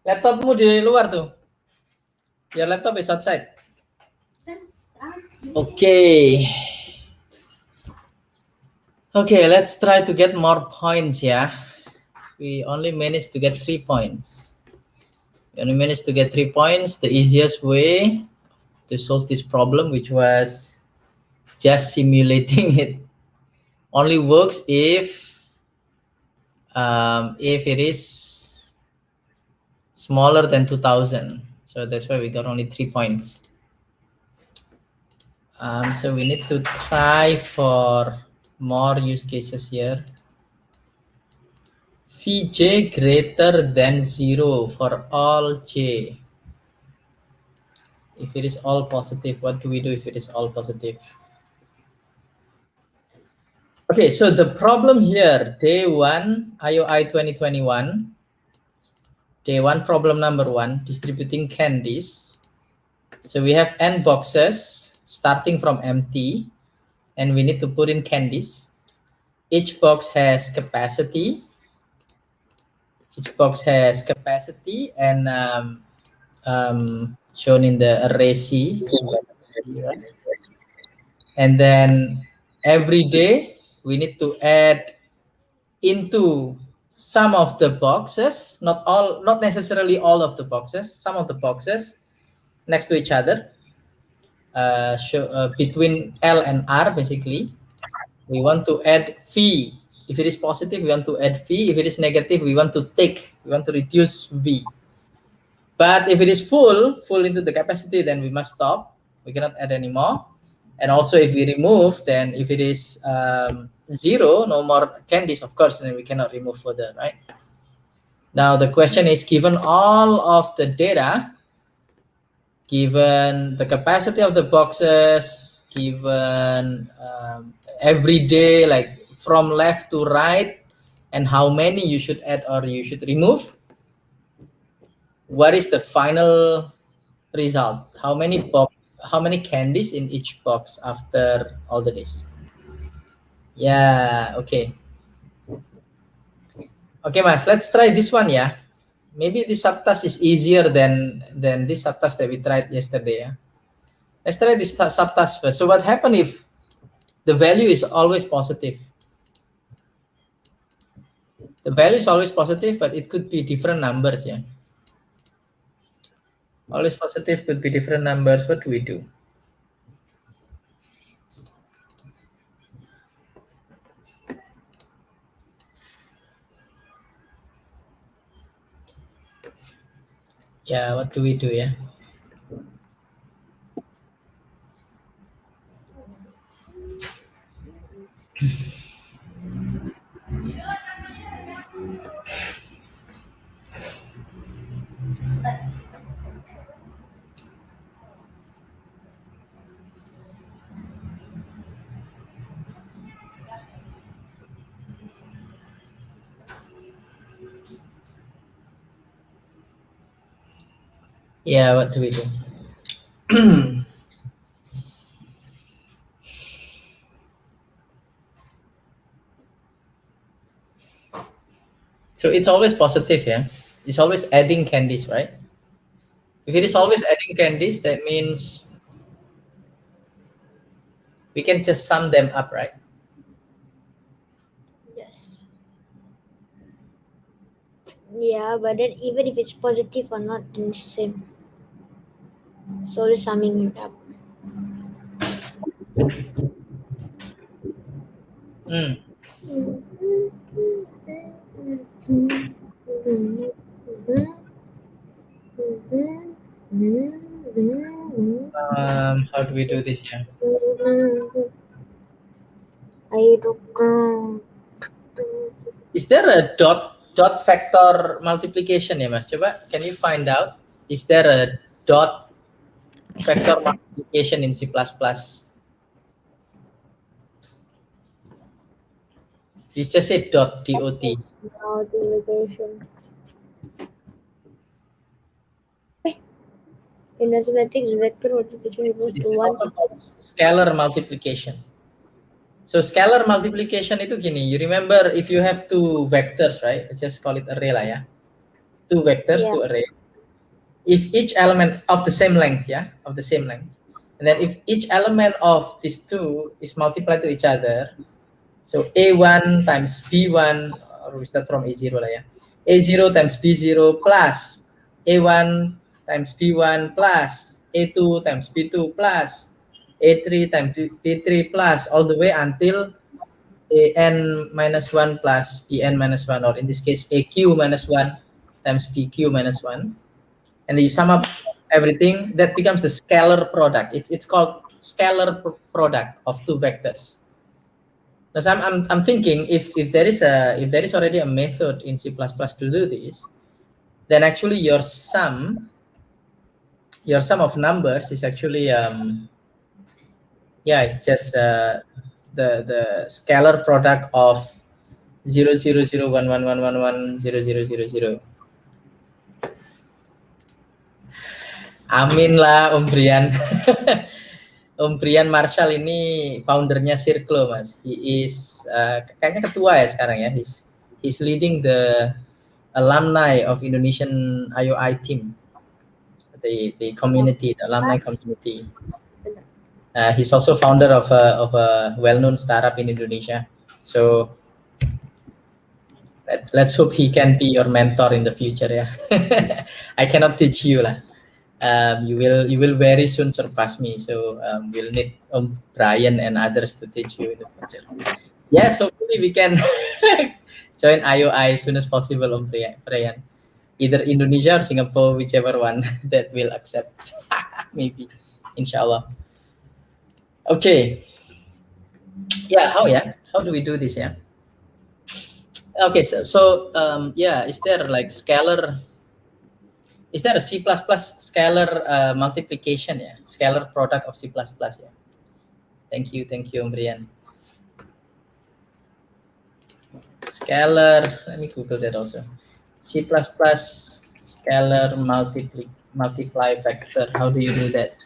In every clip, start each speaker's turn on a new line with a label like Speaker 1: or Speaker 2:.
Speaker 1: Laptopmu di luar tuh. Your laptop is outside. Okay. Okay, let's try to get more points, yeah. We only managed to get 3 points. We only managed to get 3 points. The easiest way to solve this problem, which was just simulating it, only works if it is smaller than 2000. So that's why we got only 3 points. So we need to try for more use cases here. Vj greater than 0 for all j. If it is all positive, what do we do if it is all positive? Okay, so the problem here, day 1, IOI 2021, day 1, problem number 1, distributing candies. So we have n boxes starting from empty, and we need to put in candies. Each box has capacity. Each box has capacity and shown in the array C. And then every day we need to add into some of the boxes, not necessarily all of the boxes, some of the boxes next to each other, between L and R basically. We want to add V. If it is positive, we want to add V. If it is negative, we want to reduce V. But if it is full into the capacity, then we must stop. We cannot add anymore. And also if we remove, then if it is 0, no more candies, of course, then we cannot remove further, right? Now the question is, given all of the data, given the capacity of the boxes, given every day, like from left to right, and how many you should add or you should remove, what is the final result? How many candies in each box after all the days? Yeah, okay. Okay, Mas, let's try this one, yeah. Maybe this subtask is easier than this subtask that we tried yesterday, yeah. Let's try this subtask first. So what happens if the value is always positive? The value is always positive, but it could be different numbers, yeah. Always positive could be different numbers. What do we do? Yeah, what do we do, yeah? Yeah, what do we do? So it's always positive, yeah? It's always adding candies, right? If it is always adding candies, that means we can just sum them up, right?
Speaker 2: Yes. Yeah, but then even if it's positive or not, then it's the same. It's always summing it up.
Speaker 1: How do we do this here?
Speaker 2: I don't know.
Speaker 1: Is there a dot factor multiplication, ya, Mas? Coba, can you find out? Is there a dot factor multiplication in C++? You just say dot, D-O-T.
Speaker 2: Multiplication. In mathematics, vector multiplication equals
Speaker 1: This
Speaker 2: to
Speaker 1: is
Speaker 2: 1.
Speaker 1: also called scalar multiplication. So scalar multiplication itu gini, you remember if you have two vectors, right? Just call it array lah ya. two vectors,
Speaker 2: Yeah.
Speaker 1: two array. If each element of the same length, of the same length, and then if each element of these two is multiplied to each other, so A1 times B1, or we start from A0 lah, A0 times B0 plus A1 times B1 plus A2 times B2 plus A3 times B3 plus all the way until AN minus 1 plus BN minus 1, or in this case AQ minus 1 times BQ minus 1. And then you sum up everything, that becomes the scalar product. It's called scalar product of two vectors. Now, so I'm thinking if there is already a method in C++ to do this, then actually your sum of numbers is actually it's just the scalar product of 0 0 0 1 1 1 1 1 0 0 0 0. Amin lah Om Brian. Om Brian Marshall ini foundernya Circle, Mas. He is kayaknya ketua ya sekarang ya. He's leading the alumni of Indonesian IOI team, the community, the alumni community. He's also founder of a well-known startup in Indonesia. So let's hope he can be your mentor in the future. Yeah, I cannot teach you lah. You will very soon surpass me. So we'll need Brian and others to teach you in the future. Yes, hopefully we can join IOI as soon as possible, Brian. Either Indonesia or Singapore, whichever one that will accept. Maybe, inshallah. Okay. Yeah, how do we do this? Yeah. Okay, so is there like scalar? Is there a C++ scalar multiplication? Yeah, scalar product of C++. Yeah. Thank you, Brian. Scalar. Let me Google that also. C++ scalar multiply vector. How do you do that?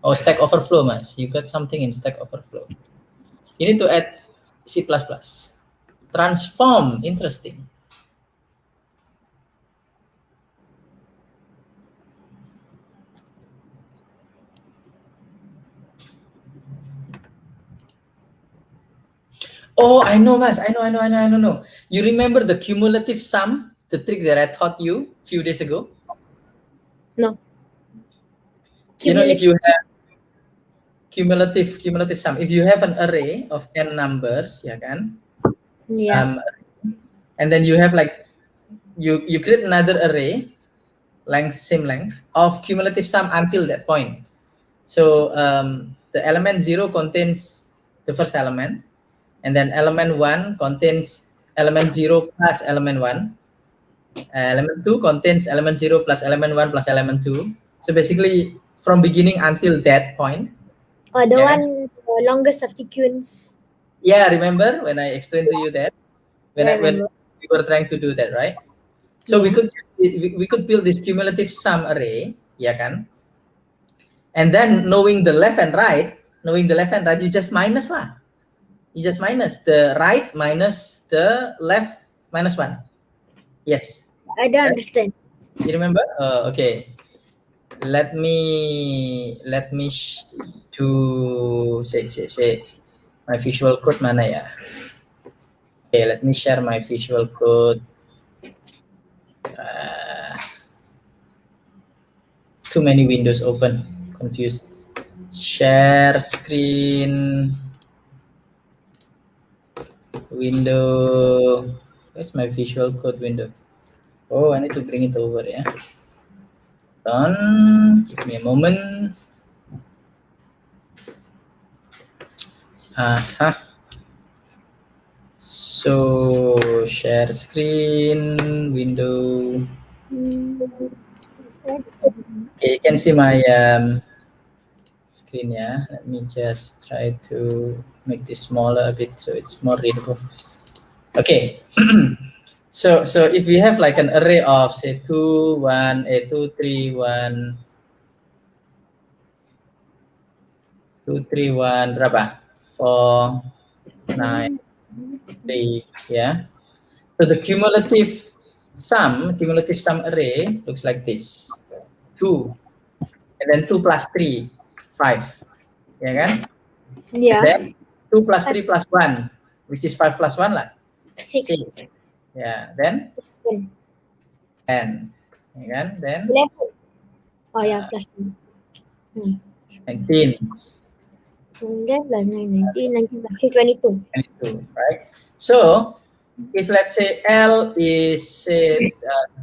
Speaker 1: Oh, Stack Overflow, Mas. You got something in Stack Overflow. You need to add C++. Transform. Interesting. Oh, I know, Mas. I know. You remember the cumulative sum, the trick that I taught you a few days ago?
Speaker 2: No.
Speaker 1: You know, if you have cumulative sum, if you have an array of n numbers, ya kan?
Speaker 2: Yeah.
Speaker 1: And then you have like you create another array, same length of cumulative sum until that point. So the element 0 contains the first element, and then element 1 contains element 0 plus element 1. Element 2 contains element 0 plus element 1 plus element 2. So basically, from beginning until that point.
Speaker 2: Oh, the one longest of sequence.
Speaker 1: Yeah, remember when I explained to you that? When we were trying to do that, right? So we could build this cumulative sum array, ya kan? And then knowing the left and right, you just minus lah. You just minus the right minus the left minus 1. Yes.
Speaker 2: I don't understand.
Speaker 1: You remember? Okay. Let me do say my visual code mana ya? Okay, let me share my visual code. Too many windows open. Confused. Share screen. Window. Where's my visual code window? Oh, I need to bring it over, yeah. Done. Give me a moment. So share screen window. Okay, you can see my screen. Yeah, let me just try to make this smaller a bit so it's more readable. Okay. So if we have like an array of say 2, 1, 2, 3, 1, 2, 3, 1, berapa? 4, 9, 3, yeah. So the cumulative sum, cumulative sum array looks like this. 2. And then 2 plus 3, 5. Yeah, kan?
Speaker 2: Yeah.
Speaker 1: And then 2 plus 3 plus 1, which is 5 plus 1 lah.
Speaker 2: 6.
Speaker 1: Yeah, then
Speaker 2: 10.
Speaker 1: 10. Yeah, kan? Then
Speaker 2: 11. Oh yeah, plus 1.
Speaker 1: 19.
Speaker 2: And then plus 9, 19, 19 plus 3, 22.
Speaker 1: 22, right? So if let's say L is say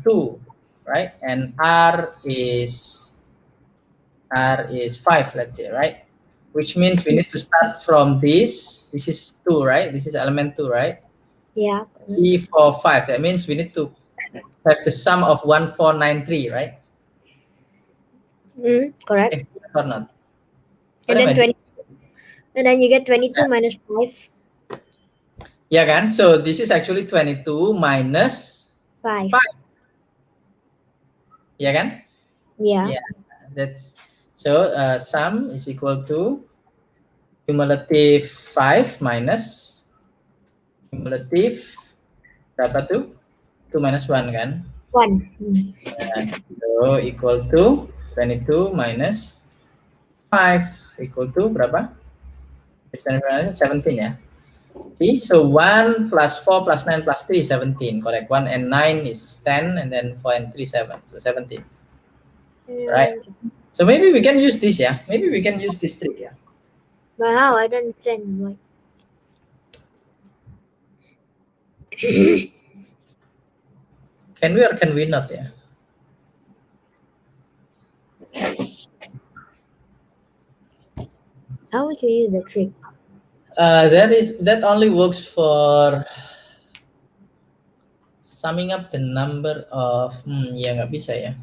Speaker 1: 2, right? And R is 5, let's say, right? Which means we need to start from this. This is 2, right? This is element 2, right?
Speaker 2: Yeah.
Speaker 1: 3, 4, 5. That means we need to have the sum of 1, 4, 9, 3, right?
Speaker 2: Correct.
Speaker 1: Or not?
Speaker 2: And then 20. And then you get 22 minus 5.
Speaker 1: Yeah, kan? So this is actually 22 minus
Speaker 2: 5.
Speaker 1: 5. Yeah, kan?
Speaker 2: Yeah.
Speaker 1: Yeah, that's so sum is equal to cumulative 5 minus cumulative berapa tuh? 2 minus 1 kan?
Speaker 2: 1.
Speaker 1: So equal to 22 minus 5 equal to berapa? 17 ya. See, so 1 plus 4 plus 9 plus 3 is 17, correct? 1 and 9 is 10, and then 4 and 3 7, so 17. Right. So maybe we can use this, yeah. Maybe we can use this trick, yeah.
Speaker 2: But how? I don't understand. Why?
Speaker 1: Can we or can we not, yeah?
Speaker 2: How would you use the trick?
Speaker 1: That only works for summing up the number of ya nggak bisa ya.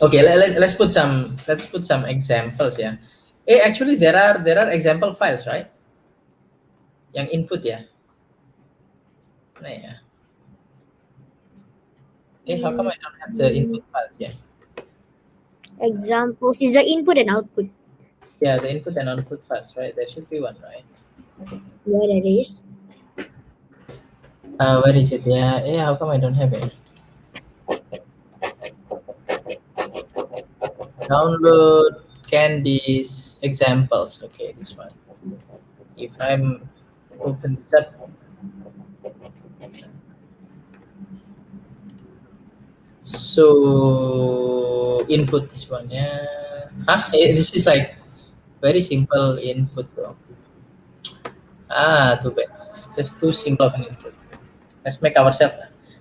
Speaker 1: Okay, let's put some examples ya. Actually there are example files, right? Yang input ya. Nah ya. How come I don't have the input files ya?
Speaker 2: Examples is the input and output.
Speaker 1: Yeah, the input and output files, right? There should be one, right?
Speaker 2: Where it is?
Speaker 1: Where is it? Yeah, how come I don't have it? Download Candies examples. Okay, this one. If I'm open this up. So input this one, yeah. This is like very simple input, bro. Too bad. It's just too simple of an input. Let's make ourselves.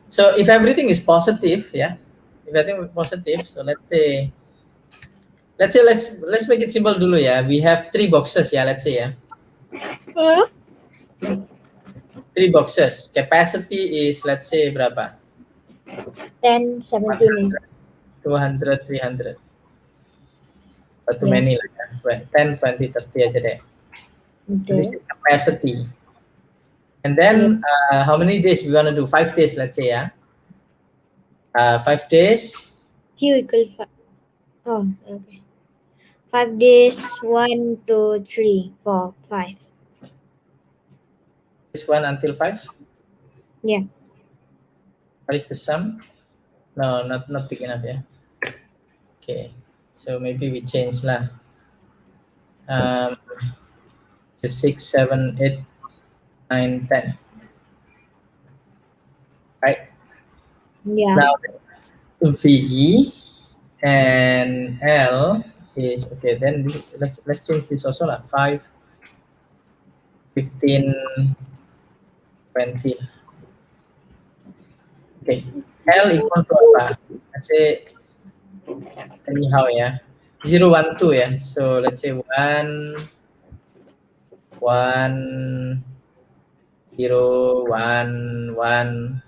Speaker 1: So if everything is positive, yeah. If everything is positive, so let's say let's make it simple dulu ya. We have 3 boxes ya, let's say ya. 3 boxes. Capacity is let's say berapa?
Speaker 2: 10, 17.
Speaker 1: 200, 300. Too
Speaker 2: Yeah.
Speaker 1: many lah ya. 10, 20, 30 aja deh.
Speaker 2: Okay.
Speaker 1: This is capacity. And then how many days we want to do? 5 days, let's say ya. 5 days.
Speaker 2: Q equal 5. Oh, okay. 5 days. 1, 2, 3, 4, 5.
Speaker 1: This one until 5.
Speaker 2: Yeah.
Speaker 1: What is the sum? No, not big enough, yeah. Okay, so maybe we change lah. To 6, 7, 8, 9, 10. Right?
Speaker 2: Yeah.
Speaker 1: Now VE and L is okay. Then let's change this also lah. 5, 15, 20. Okay, L equal to apa? Let's say anyhow ya. 0, 1, 2 ya. So let's say 1, 1, 0, 1, 1.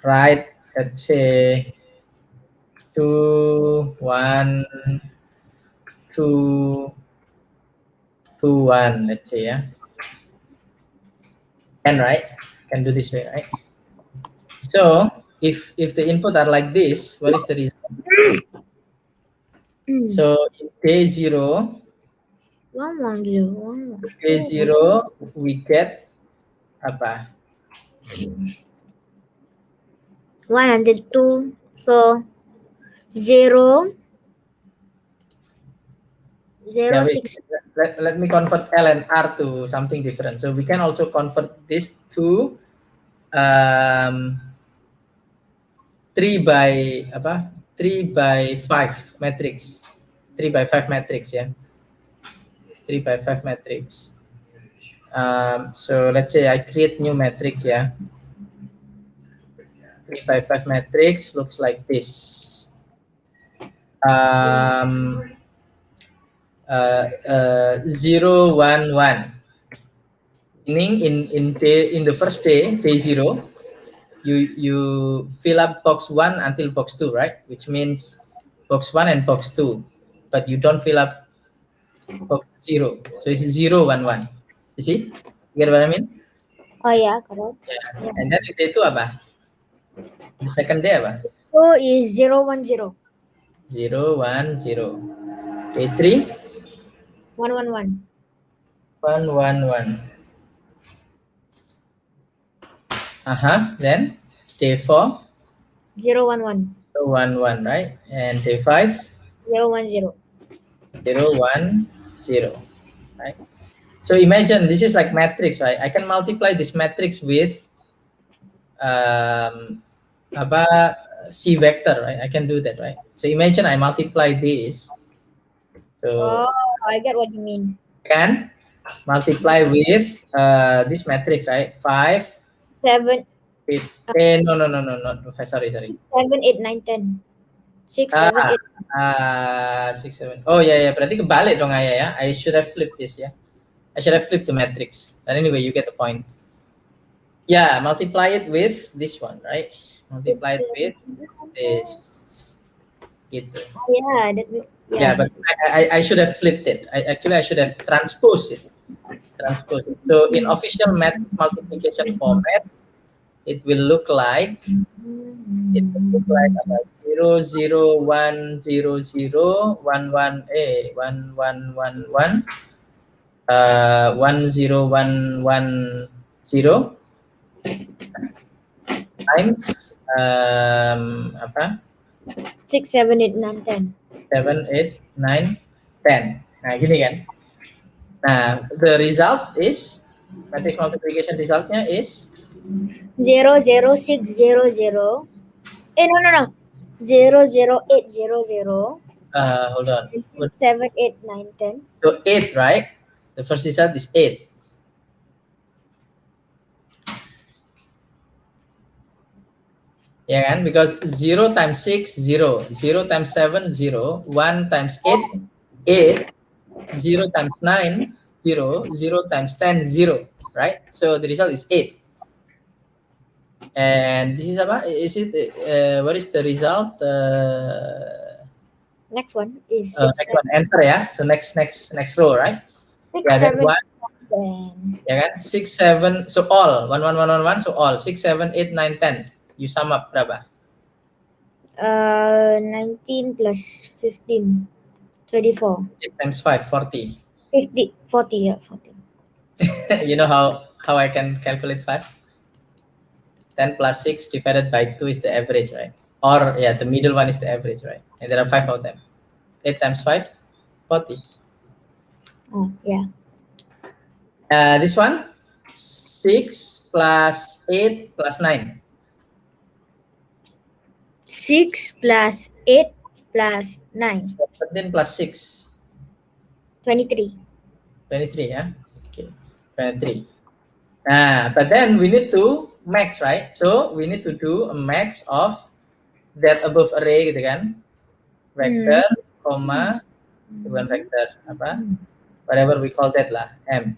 Speaker 1: Right, let's say 2, 1, 2, 2, 1, let's say ya. Can, right? Can do this way, right? So if the input are like this, what is the result? So in day 0,
Speaker 2: 110,
Speaker 1: day 0 we get apa?
Speaker 2: 102. So 0,
Speaker 1: Yeah,
Speaker 2: 0,
Speaker 1: wait.
Speaker 2: 6.
Speaker 1: Let me convert L and R to something different. So we can also convert this to 3 by apa? 3 by 5 matrix. 3 by 5 matrix, yeah. 3 by 5 matrix. So let's say I create new matrix, yeah. 3 by 5 matrix looks like this. Um, 0, 1, 1. Meaning in the first day 0, you fill up box 1 until box 2, right? Which means box 1 and box 2, but you don't fill up box 0. So it's 0, 1, 1. You see? You get what I mean?
Speaker 2: Oh yeah, correct.
Speaker 1: Yeah.
Speaker 2: Yeah.
Speaker 1: And then di day 2 apa? The second day apa?
Speaker 2: So is 0, 1, 0.
Speaker 1: 0, 1, 0. Day 3,
Speaker 2: 1, 1, 1.
Speaker 1: 1, 1, 1. Then day 4,
Speaker 2: 0, 1, 1.
Speaker 1: 1, 1, right? And day 5,
Speaker 2: 0, 1, 0.
Speaker 1: 0, 1, 0, right? So imagine this is like matrix, right? I can multiply this matrix with apa C vector, right? I can do that, right? So imagine I multiply this. So
Speaker 2: Oh, I get what you mean.
Speaker 1: can multiply with this matrix, right? 5,
Speaker 2: 7,
Speaker 1: 15. No, not sorry.
Speaker 2: 7, 8, 9, 10. 6, 7, 8.
Speaker 1: 6, 7. Oh yeah. Berarti kebalik dong Ayah ya. I should have flipped this ya. I should have flipped the matrix. But anyway, you get the point. Yeah, multiply it with this one, right? Multiply it with this. Gitu.
Speaker 2: Yeah, that makes,
Speaker 1: Yeah, but I should have flipped it. I should have transposed it. So in official matrix multiplication format, it will look like about 0, 0, 1, 0, 0, 1, 1, 1, 1, 1, 1, 1, 0, 1, 1, 0 times apa?
Speaker 2: 6, 7, 8, 9, 10.
Speaker 1: 7, 8, 9, 10. Nah, gini kan. Nah, the result is matrix multiplication resultnya is
Speaker 2: 0, 0, 6, 0, 0. No. 0, 0, 8, 0, 0.
Speaker 1: hold on.
Speaker 2: 6, 7, 8, 9, 10.
Speaker 1: So 8, right? The first result is 8. Ya kan? Because 0 times 6, 0. 0 times 7, 0. 1 times 8, 8. 0 times 9, 0. 0 times 10, 0. Right? So the result is 8. And this is apa? Is it, what is the result?
Speaker 2: Next one is 6,
Speaker 1: Next one, enter ya. So next row, right?
Speaker 2: 6,
Speaker 1: Yeah,
Speaker 2: 7,
Speaker 1: 1,
Speaker 2: 10.
Speaker 1: ya kan? 6, 7, so all. 1, 1, 1, 1, 1, so all. 6, 7, 8, 9, 10. You sum up berapa?
Speaker 2: 19 plus 15. 24.
Speaker 1: 8 times 5, 40.
Speaker 2: 50. 40, yeah, 40.
Speaker 1: You know how I can calculate fast? 10 plus 6 divided by 2 is the average, right? Or, yeah, the middle one is the average, right? And there are 5 of them. 8 times 5, 40.
Speaker 2: Oh, yeah.
Speaker 1: This one, 6 plus 8 plus 9.
Speaker 2: 6 plus 8 plus 9.
Speaker 1: 17 plus 6.
Speaker 2: 23.
Speaker 1: 23, yeah? Okay, 23. But then we need to max, right? So we need to do a max of that above array gitu kan. Vector, comma, bukan vector, apa? Whatever we call that lah, M.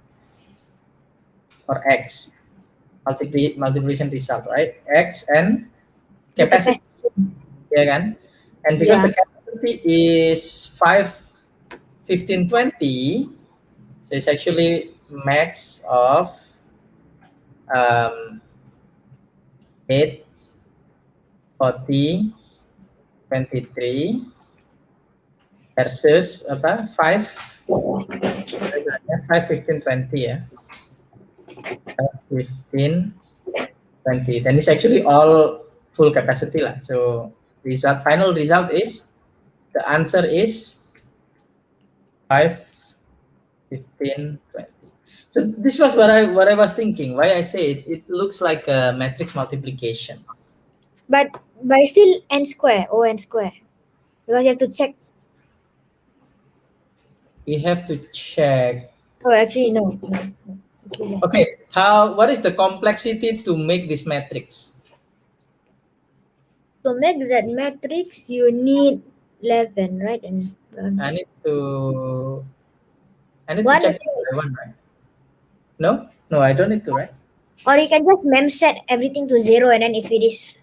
Speaker 1: Or X. Multiplication result, right? X and capacity. Ya kan? And because the capacity is 5, 15, 20, so it's actually max of 8, 40, 23 versus apa 5, 5, 15, 20 ya. 5, 15, 20. Then it's actually all full capacity lah. So final result is the answer is 5, 15, 20. So this was what I was thinking. Why I say it looks like a matrix multiplication.
Speaker 2: But still n square, O n square. Because you have to check.
Speaker 1: We have to check.
Speaker 2: Oh, actually, no.
Speaker 1: Okay, what is the complexity to make this matrix?
Speaker 2: To make that matrix, you need 11, right? And
Speaker 1: I need to
Speaker 2: one,
Speaker 1: check it by one, right? No, I don't need to, right?
Speaker 2: or you can just mem set everything to 0, and then if it is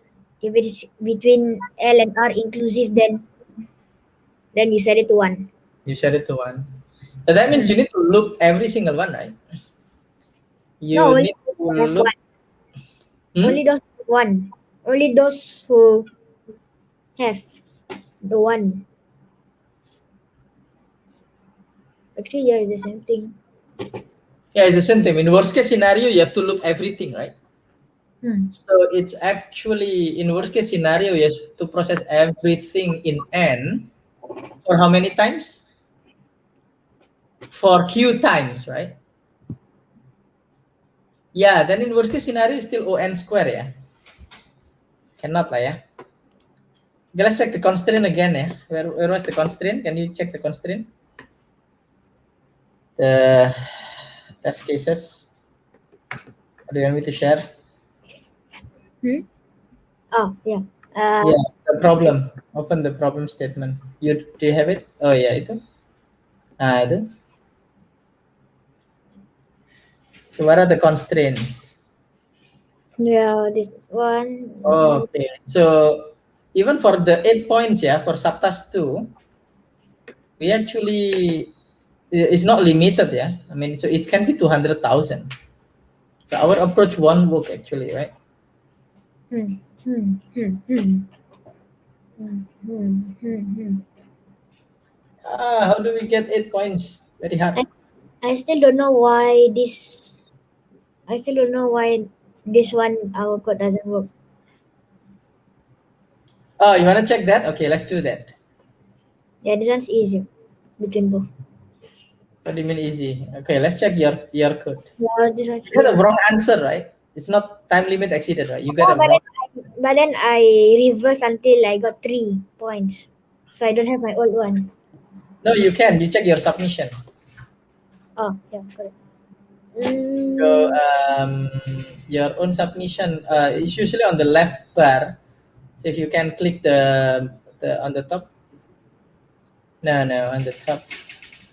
Speaker 2: between L and R inclusive, then you set it to 1.
Speaker 1: You set it to 1. So that means you need to loop every single one, right? You
Speaker 2: No, only
Speaker 1: need to
Speaker 2: those who have
Speaker 1: loop.
Speaker 2: only those who have 1. Only those who have the 1. Actually, yeah, it's the same thing.
Speaker 1: Yeah, it's the same thing. In worst case scenario, you have to loop everything, right? So it's actually in worst case scenario, you have to process everything in N for how many times? For Q times, right? Yeah, then in worst case scenario, it's still ON square, yeah? Cannot lah, ya. Okay, let's check the constraint again, ya. Where was the constraint? Can you check the constraint? The test cases. Do you want me to share?
Speaker 2: Oh, yeah.
Speaker 1: Yeah, the problem. Open the problem statement. Do you have it? Oh yeah, itu. Itu. So what are the constraints?
Speaker 2: Yeah, this one.
Speaker 1: Okay, so even for the 8 points, yeah, for subtask 2, we actually it's not limited, yeah. I mean, so it can be 200,000. So our approach won't work actually, right? How do we get 8 points? Very hard.
Speaker 2: I still don't know why this. I still don't know why this one our code doesn't work.
Speaker 1: Oh, you want to check that? Okay, let's do that.
Speaker 2: Yeah, this one's easy between both.
Speaker 1: What do you mean easy? Okay, let's check your code.
Speaker 2: Yeah, this one's
Speaker 1: You got a wrong answer, right? It's not time limit exceeded, right? You got a wrong.
Speaker 2: but then I reversed until I got 3 points. So I don't have my old one.
Speaker 1: No, you can. You check your submission.
Speaker 2: Oh, yeah, correct.
Speaker 1: So your own submission is usually on the left bar. So if you can click the on the top. No, on the top.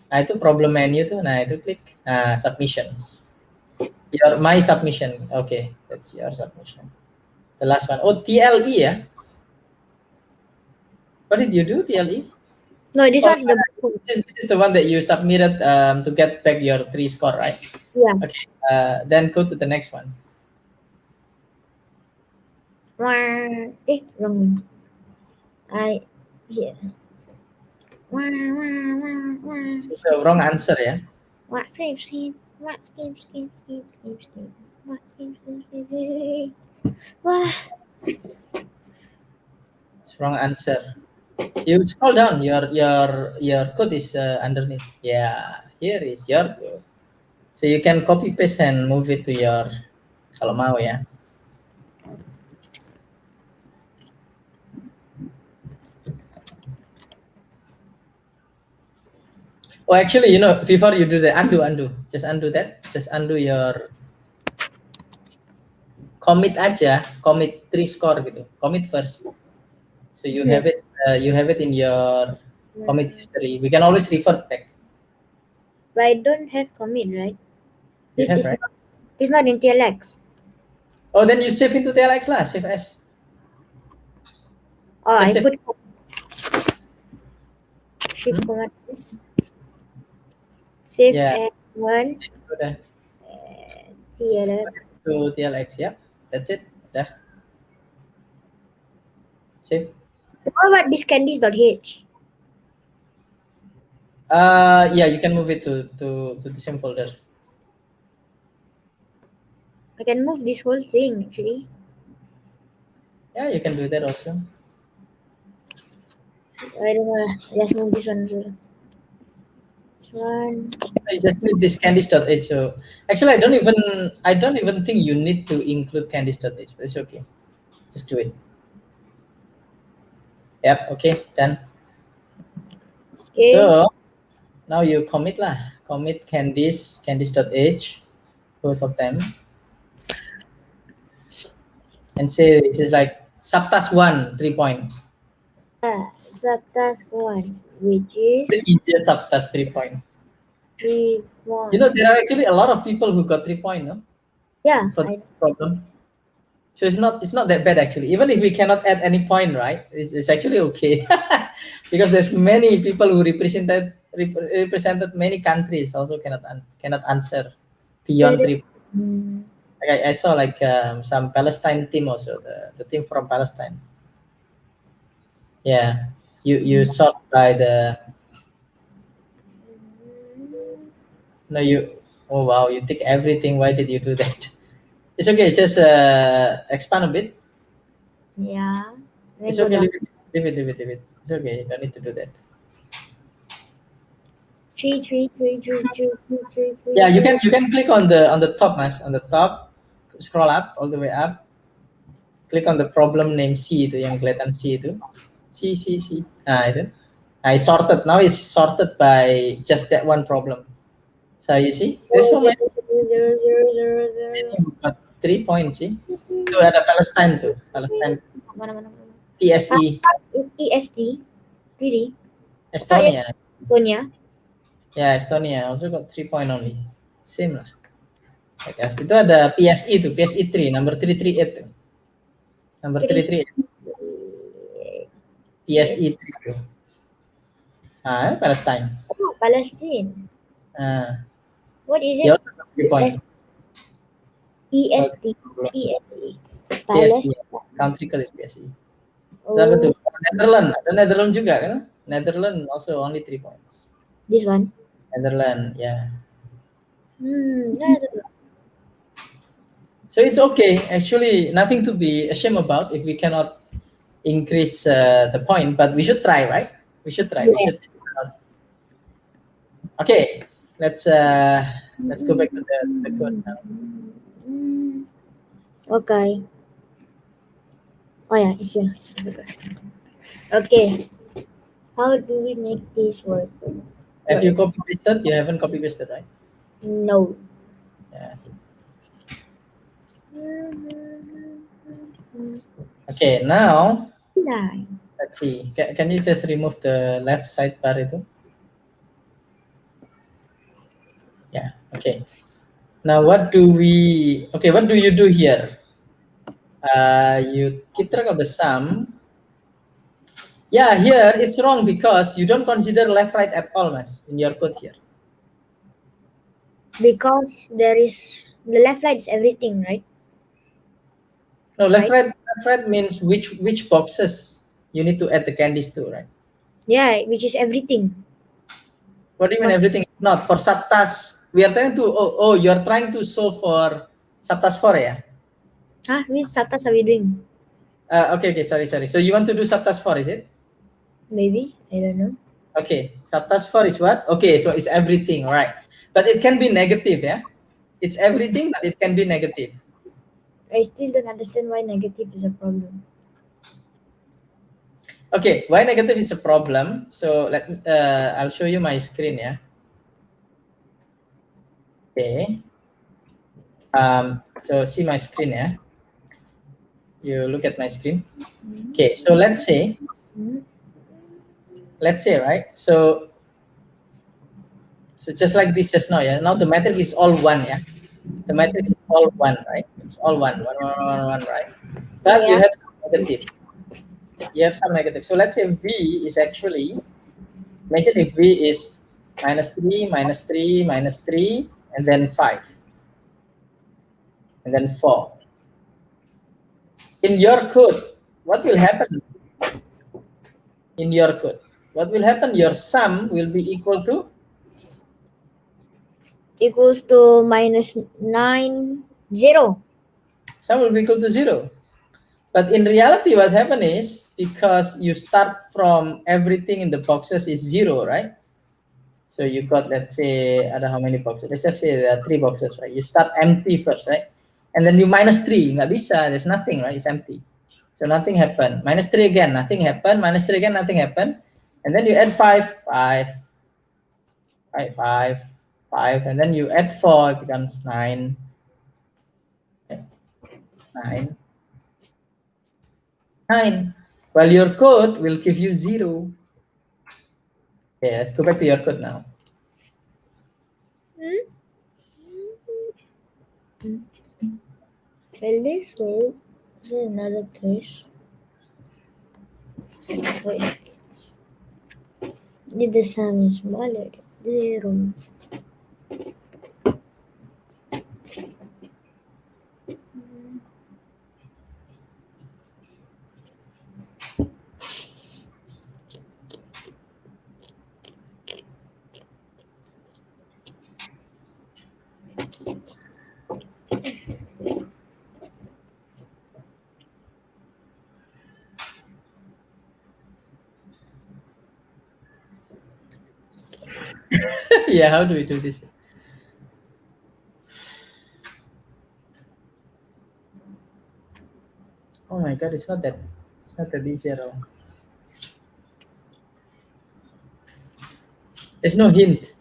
Speaker 1: Nah, itu problem menu tuh. Nah, itu klik. Nah, submissions. My submission. Okay, that's your submission. The last one. Oh, TLE ya. What did you do, TLE?
Speaker 2: No, this one's the
Speaker 1: this is the one that you submitted to get back your 3 score, right?
Speaker 2: Yeah.
Speaker 1: Okay. Then go to the next one.
Speaker 2: Wrong one. Yeah.
Speaker 1: So wrong answer ya.
Speaker 2: What skip. What skip. What skip. Wah.
Speaker 1: It's wrong answer. You scroll down. Your code is underneath. Yeah, here is your code. So you can copy paste and move it to your kalau mau ya. Oh, actually, before you do that, undo. Just undo that. Just undo your commit aja. Commit 3 score gitu. Commit first. So you have it. You have it in your commit history. We can always revert back.
Speaker 2: But I don't have commit, right?
Speaker 1: You have, right?
Speaker 2: It's not in TLX.
Speaker 1: Oh, then you save into TLX lah. Save as.
Speaker 2: Oh,
Speaker 1: Just
Speaker 2: I put shift command. Save as 1.
Speaker 1: Udah.
Speaker 2: TLX.
Speaker 1: To TLX, ya. That's it. Udah. See?
Speaker 2: What about this candies.h?
Speaker 1: Yeah, you can move it to the same folder.
Speaker 2: I can move this whole thing actually.
Speaker 1: Yeah, you can do that also.
Speaker 2: I don't know. Let's move this one also. This one.
Speaker 1: I just need this candies.h. So actually, I don't even think you need to include candies.h. But it's okay. Just do it. Yep. Okay. Done.
Speaker 2: Okay.
Speaker 1: So now you commit lah. Commit candies.h, both of them, and say this is like subtask 1 3 point.
Speaker 2: Subtask 1, which is
Speaker 1: The easiest subtask 3 point.
Speaker 2: 3
Speaker 1: You know, there
Speaker 2: points.
Speaker 1: are actually a lot of people who got 3 point, no,
Speaker 2: Yeah,
Speaker 1: for this problem. So it's not that bad actually. Even if we cannot add any point, right? It's actually okay because there's many people who represented many countries also cannot answer beyond
Speaker 2: there is,
Speaker 1: 3. Like I saw like some Palestine team also, the team from Palestine. Yeah, you sort by the no you. Oh wow, you take everything. Why did you do that? It's okay. Just expand a bit.
Speaker 2: yeah. Then
Speaker 1: It's
Speaker 2: go
Speaker 1: okay.
Speaker 2: down.
Speaker 1: Leave it. It's okay. You don't need to do that.
Speaker 2: 3, 3, 3, 3, 3, 3, 3, 3,
Speaker 1: Yeah, you
Speaker 2: 3.
Speaker 1: can click on the top, mas. On the top, scroll up all the way up. Click on the problem name C itu yang kelihatan C itu. C. Nah itu. Nah, it's sorted. Now it's sorted by just that one problem. So you see, there's so many
Speaker 2: 0, 0, 0, 0, 0, 0, 0.
Speaker 1: who got 3 points. See, itu ada Palestine tuh, Palestine
Speaker 2: Mana.
Speaker 1: PSE
Speaker 2: Is EST? Really? I thought it's
Speaker 1: Estonia.
Speaker 2: Estonia.
Speaker 1: Ya, Estonia also got 3 point only. Same lah. I guess. Itu ada PSE tuh, PSE 3, number 338 tuh. Number
Speaker 2: 3.
Speaker 1: 338,
Speaker 2: Yes.
Speaker 1: PSE 3 tuh. Ah, Palestine.
Speaker 2: Oh, Palestine.
Speaker 1: Ah,
Speaker 2: What is
Speaker 1: he
Speaker 2: it?
Speaker 1: also got 3 point.
Speaker 2: EST.
Speaker 1: Okay.
Speaker 2: PSE.
Speaker 1: PSE,
Speaker 2: Palestine.
Speaker 1: country code is PSE. Terus apa
Speaker 2: Oh,
Speaker 1: tuh? Netherlands, ada Netherlands juga kan? Netherlands also only 3 points.
Speaker 2: this one.
Speaker 1: Netherlands, yeah.
Speaker 2: That's good.
Speaker 1: So it's okay. Actually, nothing to be ashamed about if we cannot increase the point, but we should try, right? We should try. We
Speaker 2: Yeah.
Speaker 1: should. Okay, let's go back to the code now.
Speaker 2: Mm, Okay. Oh yeah, it's here. Okay. How do we make this work?
Speaker 1: Have you copy pasted? You haven't copy pasted, right?
Speaker 2: No.
Speaker 1: Yeah. Okay, now
Speaker 2: Nine.
Speaker 1: let's see. Can you just remove the left sidebar itu? Yeah. Okay. Now what do we? Okay, what do you do here? You keep track of the sum. Yeah, here it's wrong because you don't consider left right at all, mas, in your code here.
Speaker 2: Because there is the left side is everything, right?
Speaker 1: No, left
Speaker 2: Right.
Speaker 1: right means which boxes you need to add the candies to, right?
Speaker 2: Yeah, which is everything.
Speaker 1: What do you mean
Speaker 2: For-
Speaker 1: everything is not for subtask? We are trying to you're trying to solve for subtask 4, yeah?
Speaker 2: Which subtasks are we doing?
Speaker 1: Okay, sorry. So you want to do subtask 4, is it?
Speaker 2: Maybe I don't know.
Speaker 1: Okay, subtask 4 is what? Okay, so it's everything, right? But it can be negative, yeah? It's everything, but it can be negative.
Speaker 2: I still don't understand why negative is a problem.
Speaker 1: Okay, why negative is a problem? So I'll show you my screen, yeah. Okay. So see my screen, yeah. You look at my screen. Okay, so let's say, right? So just like this just now, yeah. Now the matrix is all one, yeah. The matrix is all one, right? It's all one, right? But you
Speaker 2: Yeah.
Speaker 1: have some negative. You have some negative. So let's say V is actually, imagine if V is -3, -3, -3, and then 5, and then 4. In your code, what will happen? in your code. What will happen? Your sum will be equal to
Speaker 2: equals to minus 9, 0.
Speaker 1: sum will be equal to 0. But in reality, what happened is because you start from everything in the boxes is 0, right? So you got, let's say, I don't know how many boxes. Let's just say there are 3 boxes, right? You start empty first, right? And then you minus 3. Nggak bisa, there's nothing, right? It's empty. So nothing happened. Minus 3 again, nothing happened. Minus 3 again, nothing happened. And then you add 5, 5, 5, 5, 5. And then you add 4, it becomes 9. 9, 9. Well, your code will give you 0. Okay, let's go back to your code now.
Speaker 2: Well, this way, is there another case? Wait. Did the sum is smaller? 0.
Speaker 1: Yeah, how do we do this? Oh my god, it's not that easy at all. There's no hint.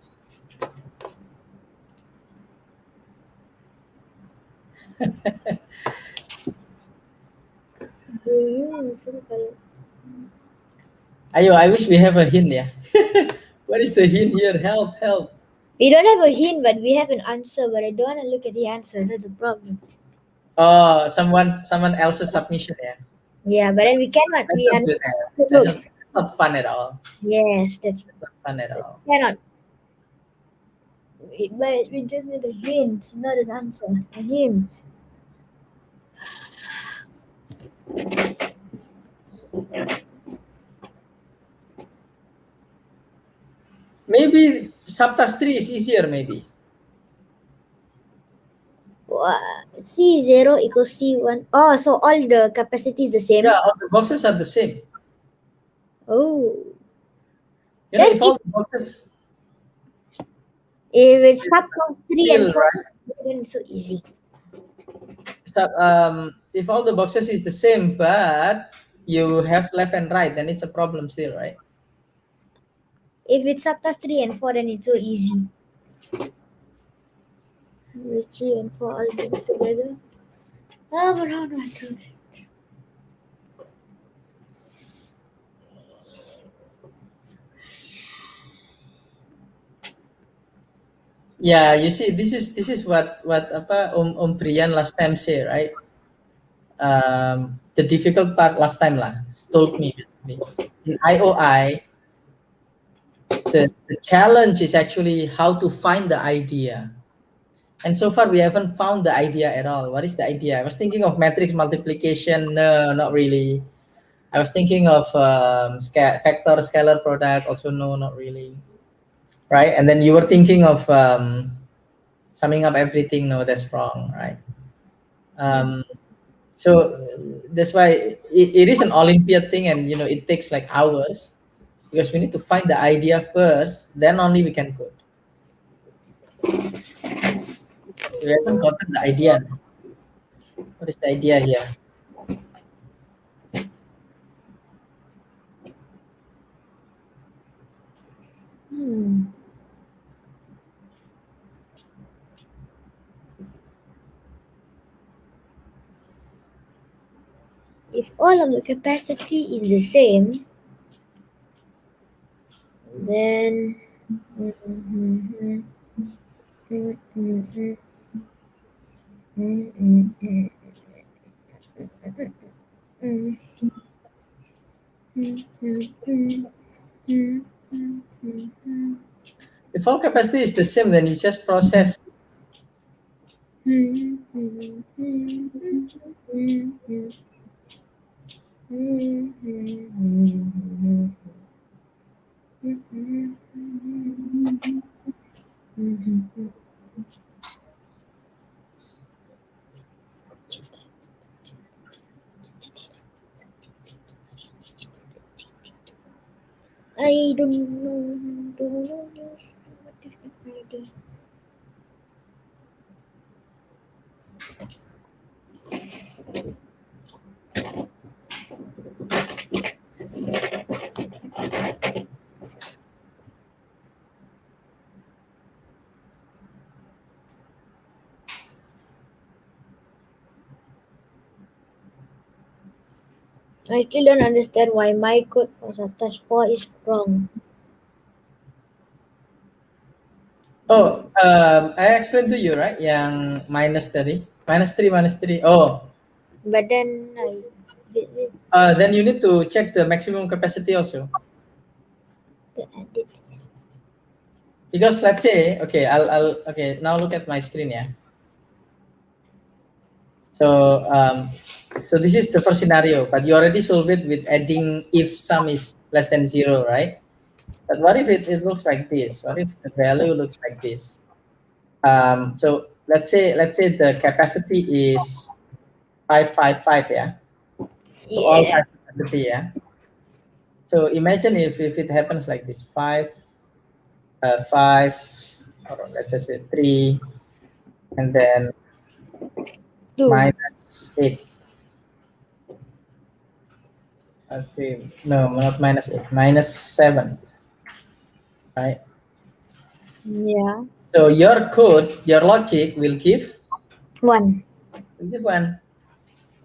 Speaker 2: Do you usually
Speaker 1: Ayo, I wish we have a hint, yeah. What is the hint here? Help, help.
Speaker 2: We don't have a hint, but we have an answer. But I don't want to look at the answer. That's the problem.
Speaker 1: Oh, someone else's submission, yeah.
Speaker 2: Yeah, but then we cannot.
Speaker 1: That's
Speaker 2: We
Speaker 1: not
Speaker 2: are
Speaker 1: good.
Speaker 2: not
Speaker 1: That's
Speaker 2: look.
Speaker 1: not fun at all.
Speaker 2: Yes, that's
Speaker 1: Not fun at all.
Speaker 2: cannot. But we just need a hint, not an answer. A hint.
Speaker 1: Maybe subtask 3 is easier, maybe.
Speaker 2: C0 equals C1. Oh, so all the capacity is the same?
Speaker 1: Yeah, all the boxes are the same.
Speaker 2: Oh.
Speaker 1: You know,
Speaker 2: Then
Speaker 1: if all the boxes
Speaker 2: if it's subclass 3
Speaker 1: still,
Speaker 2: and 4,
Speaker 1: right?
Speaker 2: then it's so easy.
Speaker 1: If all the boxes is the same, but you have left and right, then it's a problem still, right?
Speaker 2: If it's subclass 3 and 4, then it's so easy. With 3 and 4 all together. Oh, but how do I do it?
Speaker 1: Yeah, you see, this is what apa Brian last time say, right? The difficult part last time lah told me in IOI, the challenge is actually how to find the idea. And so far we haven't found the idea at all. What is the idea? I was thinking of matrix multiplication. No, not really. I was thinking of vector scalar product. Also, no, not really. Right? And then you were thinking of summing up everything. No, that's wrong. Right? So that's why it is an Olympiad thing, and it takes like hours because we need to find the idea first. Then only we can code. We haven't gotten the idea. What is the idea here?
Speaker 2: If all of the capacity is the same, then
Speaker 1: If all capacity is the same, then you just process.
Speaker 2: I don't know how to do this. What is the idea? I still don't understand why my code for subtask 4 is wrong.
Speaker 1: Oh, I explained to you, right? Yang minus tadi, minus 3. Oh,
Speaker 2: But then I did it
Speaker 1: then you need to check the maximum capacity also.
Speaker 2: to edit this.
Speaker 1: Because let's say, okay, okay, now look at my screen, yeah. So, so this is the first scenario, but you already solved it with adding if sum is less than 0, right? But what if it looks like this? What if the value looks like this? So let's say the capacity is 555, yeah. So all
Speaker 2: Yeah.
Speaker 1: 5 capacity, yeah. So imagine if it happens like this, 5, or let's just say 3, and then
Speaker 2: 2.
Speaker 1: minus 8. Let's see, no, not minus 8, minus 7, right?
Speaker 2: Yeah.
Speaker 1: So your code, your logic will give
Speaker 2: 1.
Speaker 1: 1.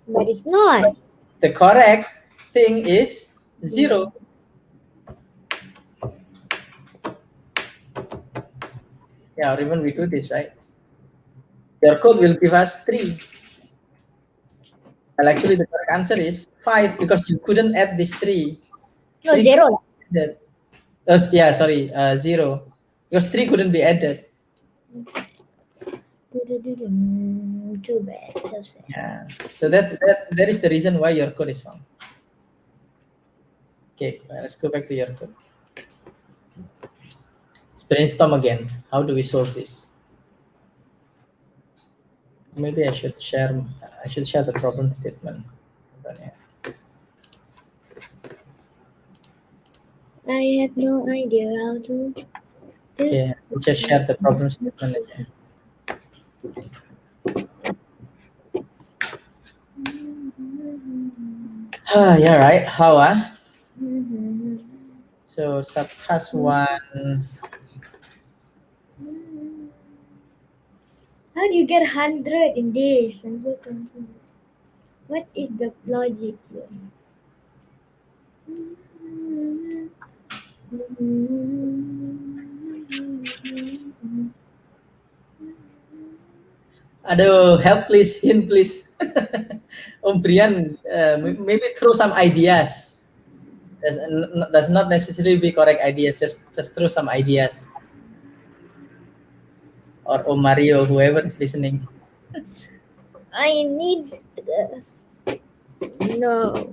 Speaker 2: But it's not.
Speaker 1: The correct thing is 0.
Speaker 2: Mm.
Speaker 1: Yeah, or even we do this, right? Your code will give us 3. Well, actually, the correct answer is 5 because you couldn't add this 3.
Speaker 2: No,
Speaker 1: 3
Speaker 2: 0.
Speaker 1: couldn't be added. Yeah, sorry, 0. Because 3 couldn't be added.
Speaker 2: Too bad. So sad.
Speaker 1: Yeah. So that is the reason why your code is wrong. Okay, let's go back to your code. Let's brainstorm again. How do we solve this? Maybe I should share the problem statement.
Speaker 2: I have no idea how to do.
Speaker 1: Yeah, just share the problem statement aja. Yeah, right. How So subtask 1.
Speaker 2: How do you get 100 in this? I'm so confused. What is the logic here?
Speaker 1: Aduh, help please, hint please. Om Brian, maybe throw some ideas. Does not necessarily be correct ideas. Just throw some ideas. Or Om Mario, whoever is listening.
Speaker 2: I need no.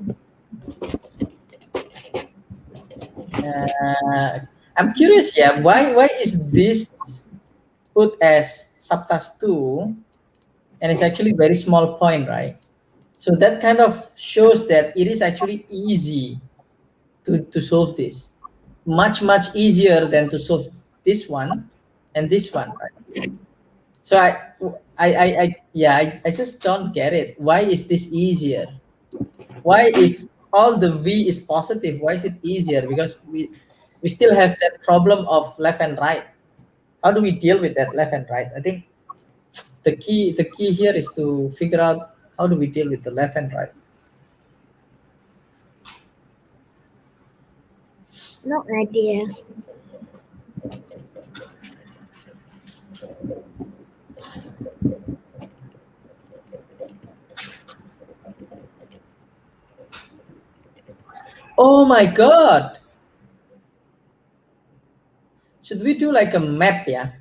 Speaker 1: I'm curious, yeah. Why is this put as subtask 2, and it's actually very small point, right? So that kind of shows that it is actually easy to solve this. Much easier than to solve this one and this one, right? So I just don't get it. Why is this easier? Why, if all the V is positive, why is it easier? Because we still have that problem of left and right. How do we deal with that left and right? I think the key here is to figure out how do we deal with the left and right.
Speaker 2: No idea.
Speaker 1: Oh my god! Should we do like a map, yeah?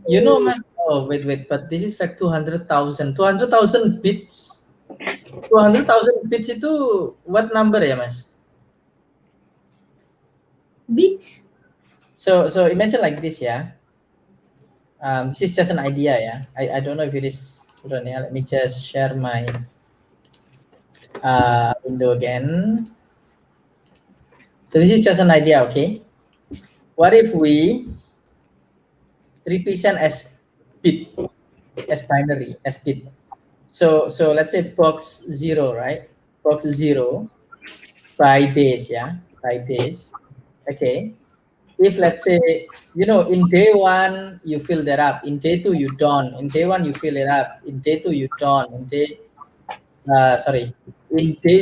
Speaker 1: You know, mas. Oh, wait. But this is like 200,000. 200,000 bits. 200,000 bits itu what number ya, Mas?
Speaker 2: Bits.
Speaker 1: So imagine like this, yeah. This is just an idea, yeah. I don't know if it is. Hold on, yeah. Let me just share my window again. So this is just an idea, okay? What if we represent as bit, as binary, as bit? So let's say box 0, right? Box 0 by days, yeah, by days. Okay. If let's say, in day 1 you fill that up, in day 2 you don't, in day 1 you fill it up, in day 2 you don't, in day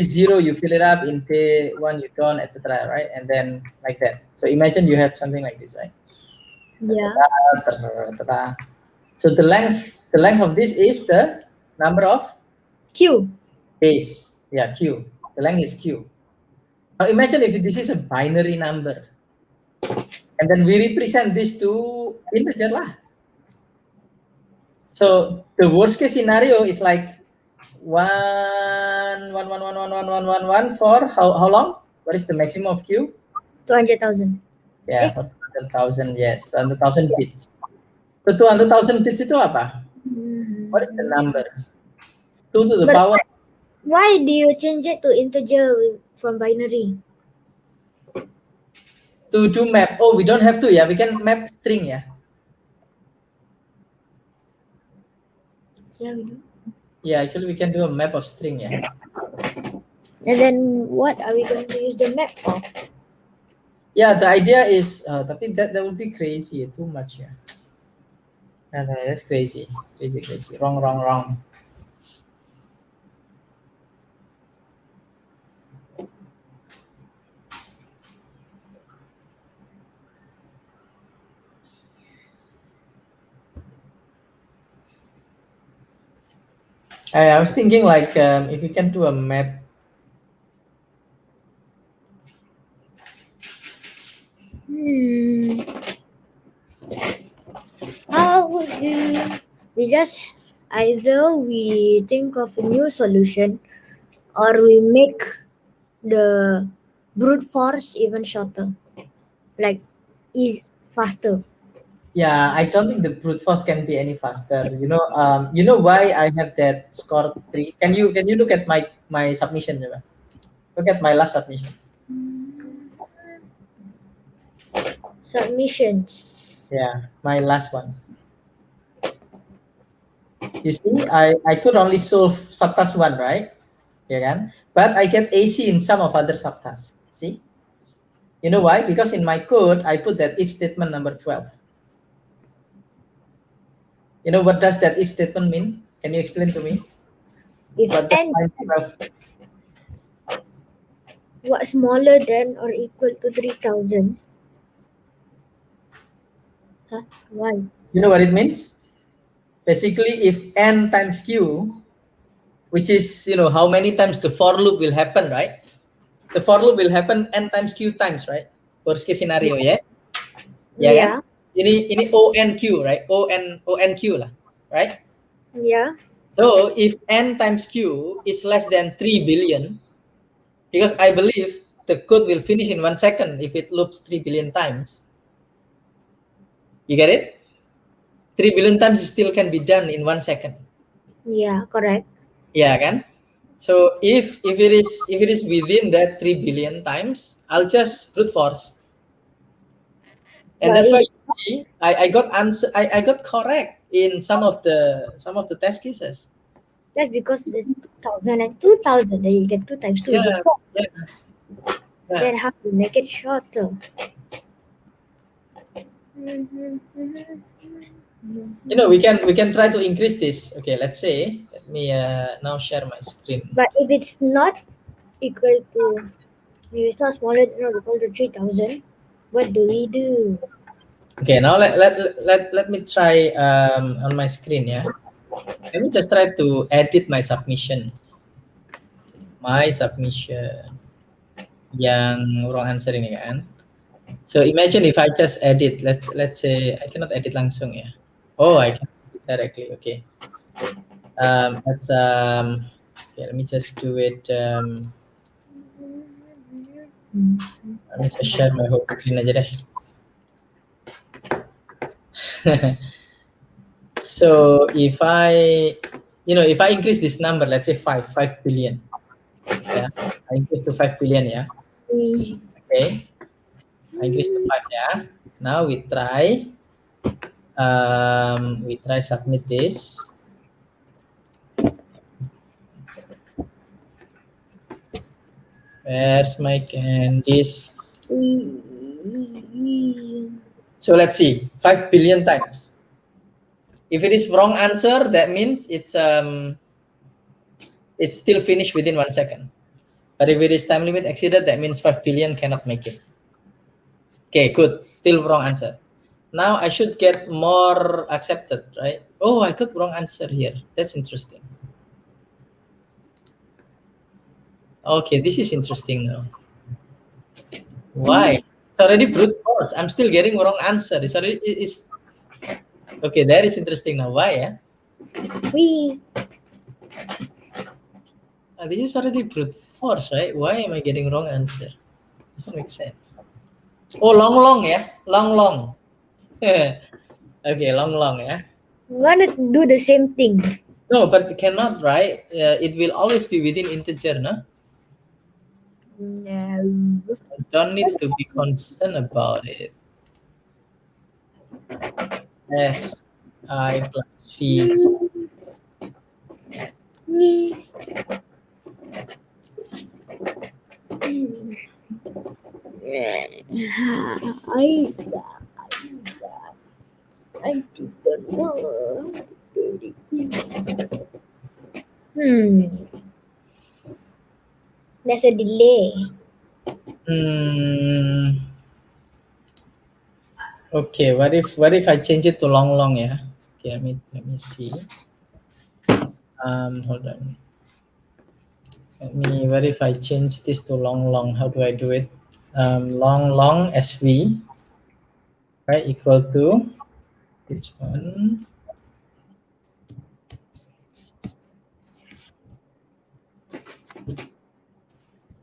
Speaker 1: 0 you fill it up, in day 1 you don't, etc., right? And then like that. So imagine you have something like this, right?
Speaker 2: Yeah.
Speaker 1: So the length of this is the number of
Speaker 2: Q.
Speaker 1: days. Yeah, q. The length is q. Now imagine if this is a binary number, and then we represent this to integer lah. So the worst case scenario is like 1 for how long? What is the maximum of q?
Speaker 2: 200,000.
Speaker 1: Yeah, 200,000. Yes, 200,000 bits. So 200,000 bits itu apa? What is the number? 2 to the
Speaker 2: But
Speaker 1: power.
Speaker 2: why do you change it to integer from binary?
Speaker 1: To do map. Oh, we don't have to. Yeah, we can map string. Yeah.
Speaker 2: Yeah, we do.
Speaker 1: Yeah, actually we can do a map of string. Yeah.
Speaker 2: And then what are we going to use the map for?
Speaker 1: Yeah, the idea is, tapi that would be crazy. Too much. Yeah. No, that's crazy. Crazy. Wrong. I was thinking like if we can do a map.
Speaker 2: How would we just either we think of a new solution or we make the brute force even shorter, like is faster.
Speaker 1: Yeah, I don't think the brute force can be any faster. You know why I have that score 3? Can you look at my submission, coba? Look at my last submission.
Speaker 2: Submissions.
Speaker 1: Yeah, my last one. You see, I could only solve subtask 1, right? Yeah, kan? But I get AC in some of other subtasks. See? You know why? Because in my code, I put that if statement number 12. You know what does that if statement mean? Can you explain to me?
Speaker 2: If
Speaker 1: What does
Speaker 2: n
Speaker 1: line 12?
Speaker 2: was smaller than or equal to 3,000. Huh? Why?
Speaker 1: You know what it means? Basically, if n times q, which is, how many times the for loop will happen, right? The for loop will happen n times q times, right? Worst case scenario, yes? Ya kan?
Speaker 2: Yeah.
Speaker 1: Ini ONQ, right? ONQ lah, right?
Speaker 2: Yeah.
Speaker 1: So if n times q is less than 3 billion, because I believe the code will finish in 1 second if it loops 3 billion times. You get it? 3 billion times still can be done in 1 second.
Speaker 2: Yeah, correct.
Speaker 1: Yeah, kan? So if it is within that 3 billion times, I'll just brute force. And
Speaker 2: But
Speaker 1: that's why
Speaker 2: if
Speaker 1: you see I got answer I got correct in some of the test cases.
Speaker 2: that's because there's 2,000 and 2,000, then you get 2 times 2 is
Speaker 1: Yeah,
Speaker 2: 4.
Speaker 1: yeah.
Speaker 2: Then how to make it shorter?
Speaker 1: We can try to increase this. Okay, let's say, let me now share my screen.
Speaker 2: But if it's not equal to, if it's not smaller than or equal to 3,000, what do we do?
Speaker 1: Okay, now let me try on my screen, yeah. Let me just try to edit my submission. Yang wrong answer ini kan. So imagine if I just edit, let's say I cannot edit langsung ya. Oh, I can edit directly. Okay. Okay, let me just do it. Let me just share my whole screen aja deh. So if I increase this number, let's say 5 billion. Yeah, I increase to 5 billion. Yeah. Okay, I increase to 5. Yeah. Now we try. We try submit this. Where's my Candies? So let's see, 5 billion times. If it is wrong answer, that means it's still finished within 1 second. But if it is time limit exceeded, that means 5 billion cannot make it. Okay, good. Still wrong answer. Now I should get more accepted, right? Oh, I got wrong answer here. That's interesting. Okay, this is interesting now. Why? It's already brute force. I'm still getting wrong answer. It's already okay. That is interesting now. Why? Yeah. This is already brute force, right? Why am I getting wrong answer? Doesn't make sense. Oh, long, yeah, long. Okay, long, yeah.
Speaker 2: We wanna do the same thing.
Speaker 1: No, but cannot, right? It will always be within integer, no?
Speaker 2: No.
Speaker 1: Don't need to be concerned about it. S I plus V.
Speaker 2: I don't know. There's a delay.
Speaker 1: Okay, what if I change it to long, yeah? Okay, let me see. Hold on. What if I change this to long? How do I do it? Long SV, right, equal to which one?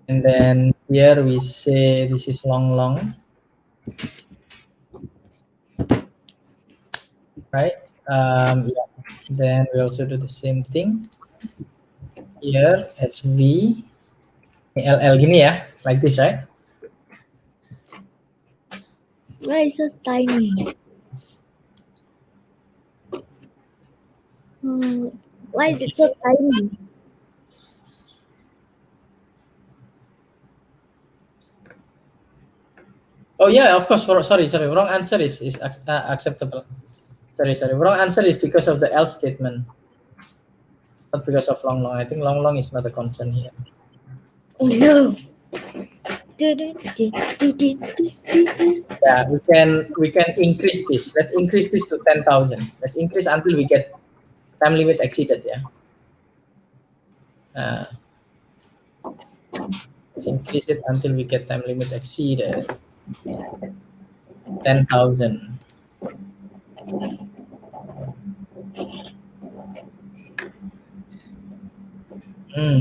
Speaker 1: And then here we say this is long, right? Yeah. Then we also do the same thing here, SV, LL gini ya, like this, right?
Speaker 2: Why is so tiny? Why is it so tiny?
Speaker 1: Oh yeah, of course. Sorry. Wrong answer is acceptable. Sorry. Wrong answer is because of the else statement, not because of long. I think long is not a concern here.
Speaker 2: Oh no.
Speaker 1: Yeah, we can increase this. Let's increase this to 10,000. Let's increase until we get time limit exceeded. Yeah. Let's increase it until we get time limit exceeded. 10,000.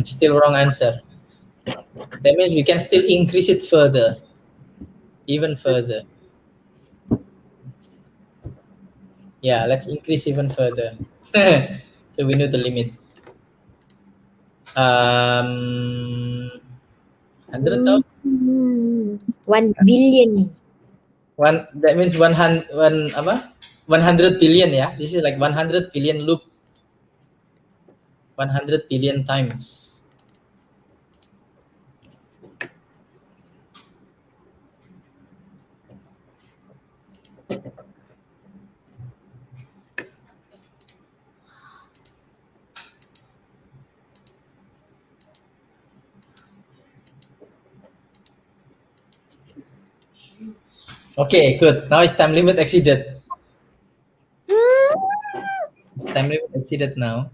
Speaker 1: Still wrong answer. That means we can still increase it further, even further. Yeah, let's increase even further. So we know the limit. 100,000.
Speaker 2: 1 billion.
Speaker 1: That means 100 billion, yeah. This is like 100 billion loop. 100 billion times. Okay, good. Now it's time limit exceeded. It's time limit exceeded now.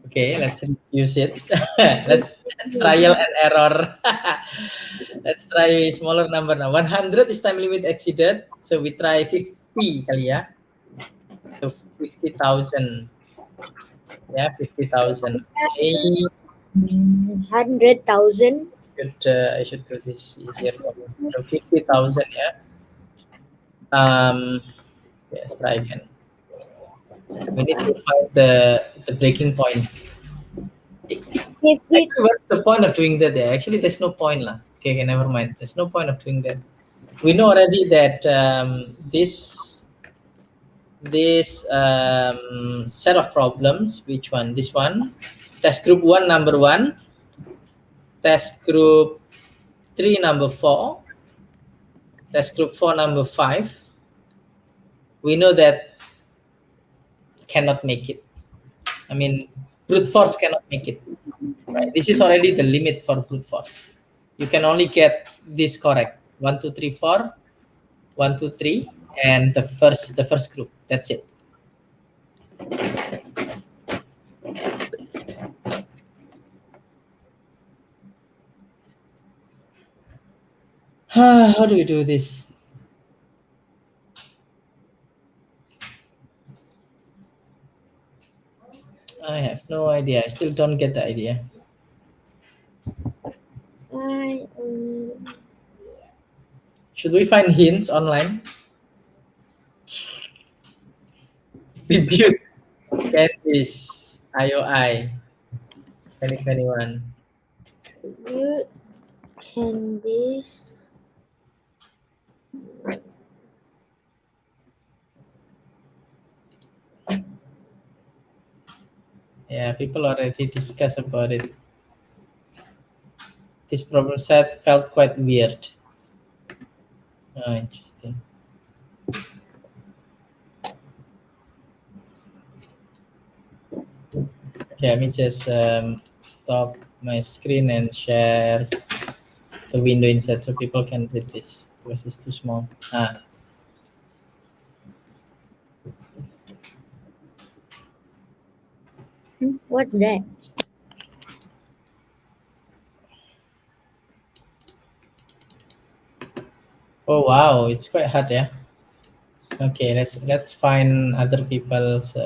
Speaker 1: Okay, let's use it. Let's trial and error. Let's try smaller number now. 100 is time limit exceeded. So we try 50 kali ya. So 50,000. Yeah, 50,000. Okay.
Speaker 2: 100,000.
Speaker 1: I should do this easier for me. So 50,000, yeah. Let's try again. We need to find the breaking point.
Speaker 2: If we
Speaker 1: Actually, what's the point of doing that there? Actually, there's no point lah. Okay, okay, never mind. There's no point of doing that. We know already that this set of problems, which one? This one, test group one, number one, test group three, number four, test group four, number five. We know that cannot make it. I mean, brute force cannot make it. Right? This is already the limit for brute force. You can only get this correct. 1, 2, 3, 4, 1, 2, 3, and the first group. That's it. How do we do this? I have no idea. I still don't get the idea.
Speaker 2: I
Speaker 1: Should we find hints online? Debut Candies IOI 2021.
Speaker 2: you Candies.
Speaker 1: Yeah, people already discuss about it. This problem set felt quite weird. Oh, interesting. Okay, let me just stop my screen and share the window inside so people can read this because it's too small.
Speaker 2: What's that?
Speaker 1: Oh wow, it's quite hard, yeah. Okay, let's find other people's.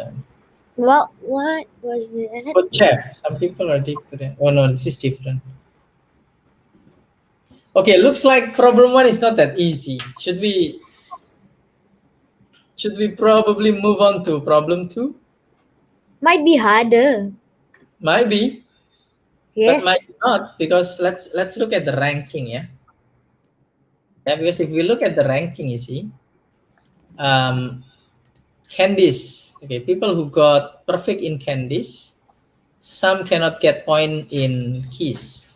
Speaker 2: What was that?
Speaker 1: Oh, chef. Some people are different. Oh no, this is different. Okay, looks like problem one is not that easy. Should we probably move on to problem two?
Speaker 2: Might be harder.
Speaker 1: Might be, but might
Speaker 2: Yes.
Speaker 1: not because let's look at the ranking, yeah. Yeah, because if we look at the ranking, you see, Candies. Okay, people who got perfect in Candies, some cannot get point in keys.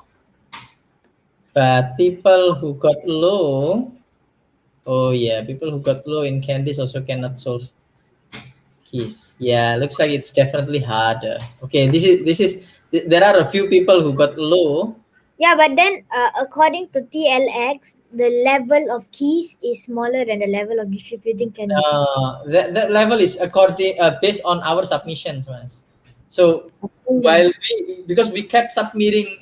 Speaker 1: But people who got low, oh yeah, people who got low in Candies also cannot solve keys. Yeah, looks like it's definitely harder. Okay, there are a few people who got low.
Speaker 2: Yeah, but then according to TLX, the level of keys is smaller than the level of distributing candies.
Speaker 1: That level is according based on our submissions, mas. So
Speaker 2: Yeah.
Speaker 1: while because we kept submitting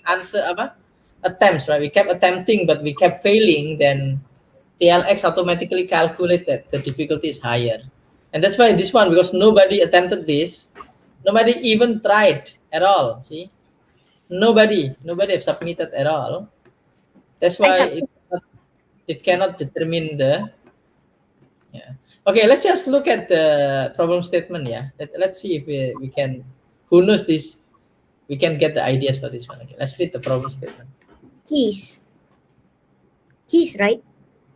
Speaker 1: attempts, right? We kept attempting, but we kept failing. Then TLX automatically calculate that the difficulty is higher, and that's why this one, because nobody attempted this, nobody even tried at all. See, nobody have submitted at all. That's
Speaker 2: I
Speaker 1: why
Speaker 2: submit.
Speaker 1: it cannot determine the. Yeah. Okay, let's just look at the problem statement. Yeah. Let's see if we can. Who knows this? We can get the ideas for this one. Okay. Let's read the problem statement.
Speaker 2: Keys. Keys, right?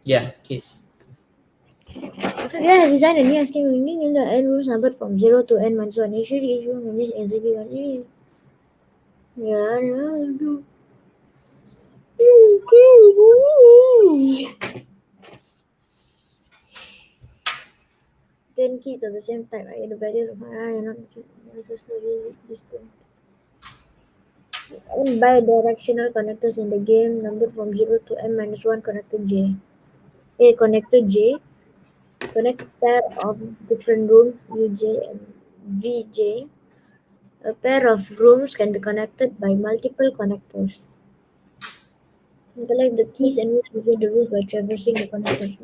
Speaker 1: Yeah. Case.
Speaker 2: Yeah, design a new escape meaning in the n rules numbered from 0 to n minus 1. Usually issue means exactly 1. Yeah, no. 10 keys at the same time. I get the values of I and not necessarily distinct. N bidirectional connectors in the game numbered from 0 to n minus 1 connected J. A connected J. Connect a pair of different rooms Uj and Vj. A pair of rooms can be connected by multiple connectors. Collect the keys and move between the rooms by traversing the connectors.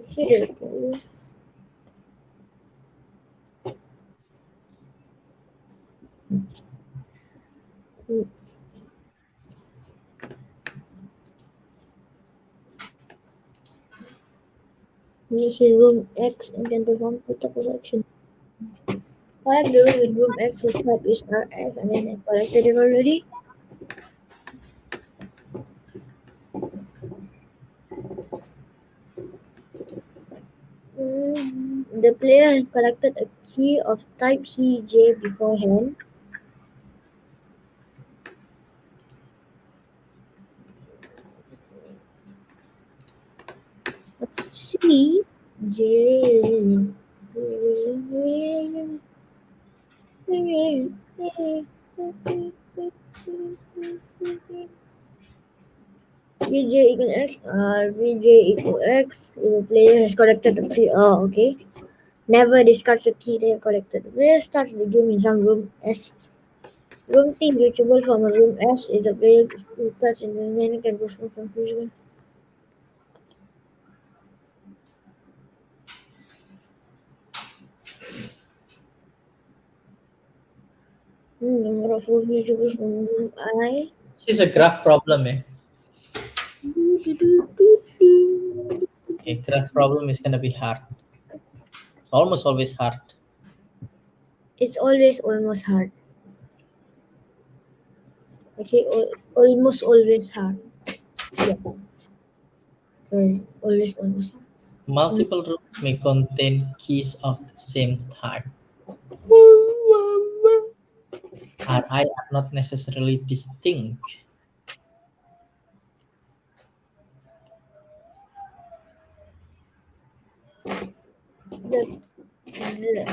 Speaker 2: You see room X and can perform multiple actions. Collect the room in room X whose type is Rx and then I collected it already. The player has collected a key of type CJ beforehand. C J. Vj equal x Vj equal x. The player has collected the key. Oh, okay. Never discards a key they have collected. The player starts the game in some room S. Room T is reachable from a room S if the player touches in the remaining can postpone from physical. Number of rooms reachable from room I.
Speaker 1: It's a graph problem, eh? Okay, graph problem is gonna be hard. It's almost always hard.
Speaker 2: It's always almost hard. Actually, almost always hard. Yeah, always almost hard.
Speaker 1: Multiple rooms may contain keys of the same type. Ri are not necessarily distinct.
Speaker 2: The, the,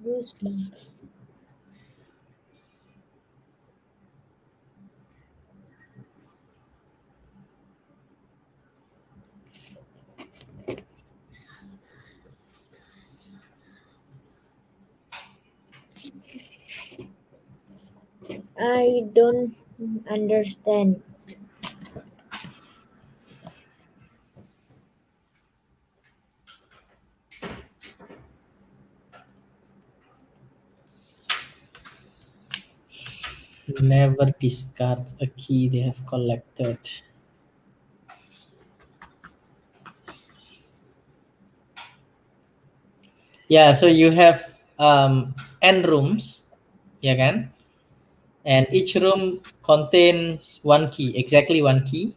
Speaker 2: goosebumps. I don't understand.
Speaker 1: Never discards a key they have collected. Yeah, so you have n rooms, ya kan? And each room contains one key, exactly one key,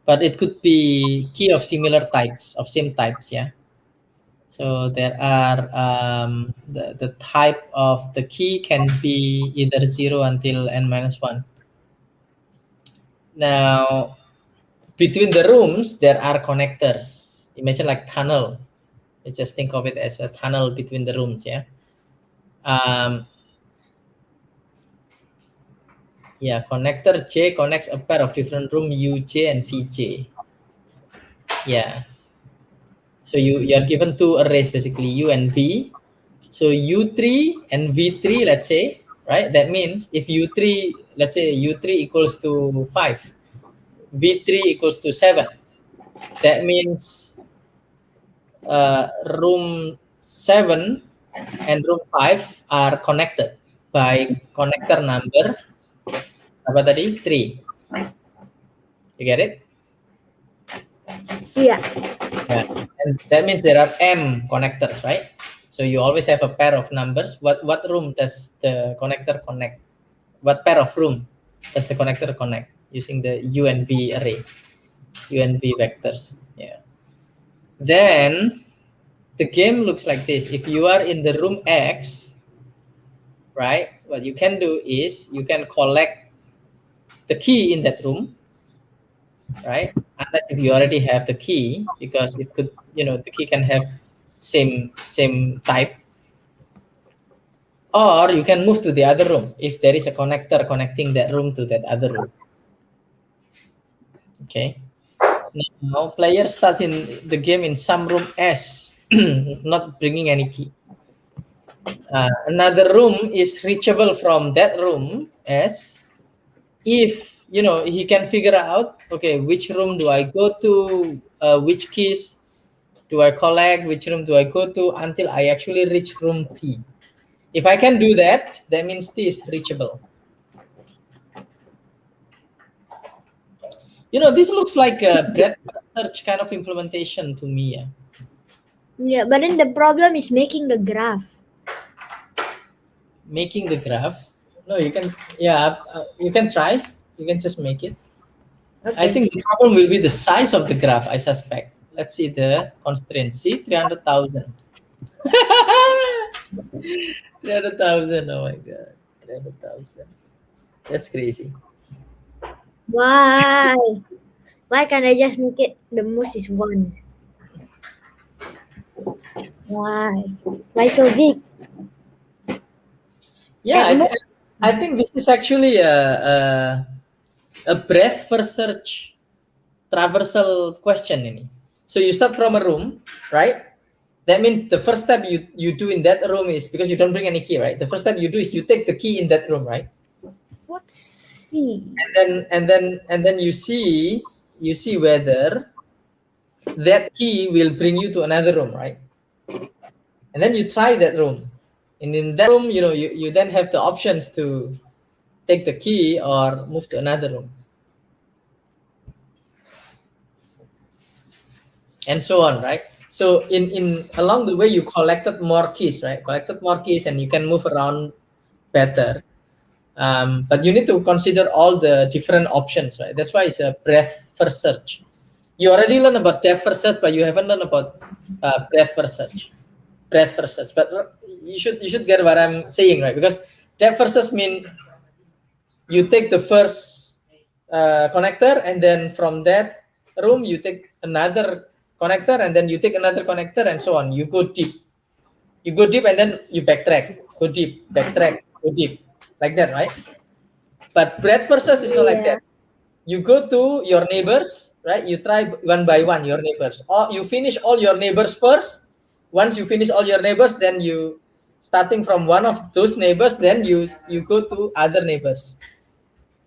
Speaker 1: but it could be key of similar types, of same types, yeah. So there are the type of the key can be either 0 until n minus 1. Now, between the rooms, there are connectors. Imagine like tunnel. You just think of it as a tunnel between the rooms, yeah. Yeah, connector J connects a pair of different room UJ and VJ. Yeah. So you are given two arrays basically U and V. So U3 and V3, let's say, right? That means if U3, let's say U3 equals to 5, V3 equals to 7. That means room 7 and room 5 are connected by connector number apa tadi? 3. You get it?
Speaker 2: Yeah.
Speaker 1: Yeah. And that means there are M connectors, right? So you always have a pair of numbers. What room does the connector connect? What pair of room does the connector connect using the U and V array, U and V vectors? Yeah. Then the game looks like this. If you are in the room X, right, what you can do is you can collect the key in that room, right? Unless if you already have the key, because it could, the key can have same type. Or you can move to the other room if there is a connector connecting that room to that other room. Okay. Now player starts in the game in some room S, not bringing any key. Another room is reachable from that room S, if he can figure out, okay, which room do I go to, which keys do I collect, which room do I go to, until I actually reach room T. If I can do that, that means T is reachable. This looks like a breadth search kind of implementation to me. Yeah.
Speaker 2: Yeah, but then the problem is making the graph.
Speaker 1: Making the graph. No, you can. Yeah, you can try. You can just make it. I
Speaker 2: Okay.
Speaker 1: think the problem will be the size of the graph, I suspect. Let's see the constraint. See, 300,000. 300,000. Oh my God. 300,000. That's crazy.
Speaker 2: Why? Why can't I just make it the most is one? Why? Why so big?
Speaker 1: Yeah,
Speaker 2: At most,
Speaker 1: I think this is actually a breadth first search traversal question. Ini. So you start from a room, right? That means the first step you do in that room is, because you don't bring any key, right? The first step you do is you take the key in that room, right?
Speaker 2: what's C?
Speaker 1: And then you see whether that key will bring you to another room, right? And then you try that room, and in that room, you then have the options to take the key or move to another room, and so on, right? So in along the way, you collected more keys, right? Collected more keys, and you can move around better. But you need to consider all the different options, right? That's why it's a breadth first search. You already learned about depth first search, but you haven't learned about breadth first search. Breadth first search, but you should get what I'm saying, right? Because depth first search mean you take the first connector, and then from that room you take another connector, and then you take another connector, and so on. You go deep. You go deep, and then you backtrack. Go deep, backtrack, go deep, like that, right? But breadth first search is not like
Speaker 2: Yeah.
Speaker 1: that. You go to your neighbors, right? You try one by one your neighbors, or you finish all your neighbors first. Once you finish all your neighbors, then you, starting from one of those neighbors, then you go to other neighbors,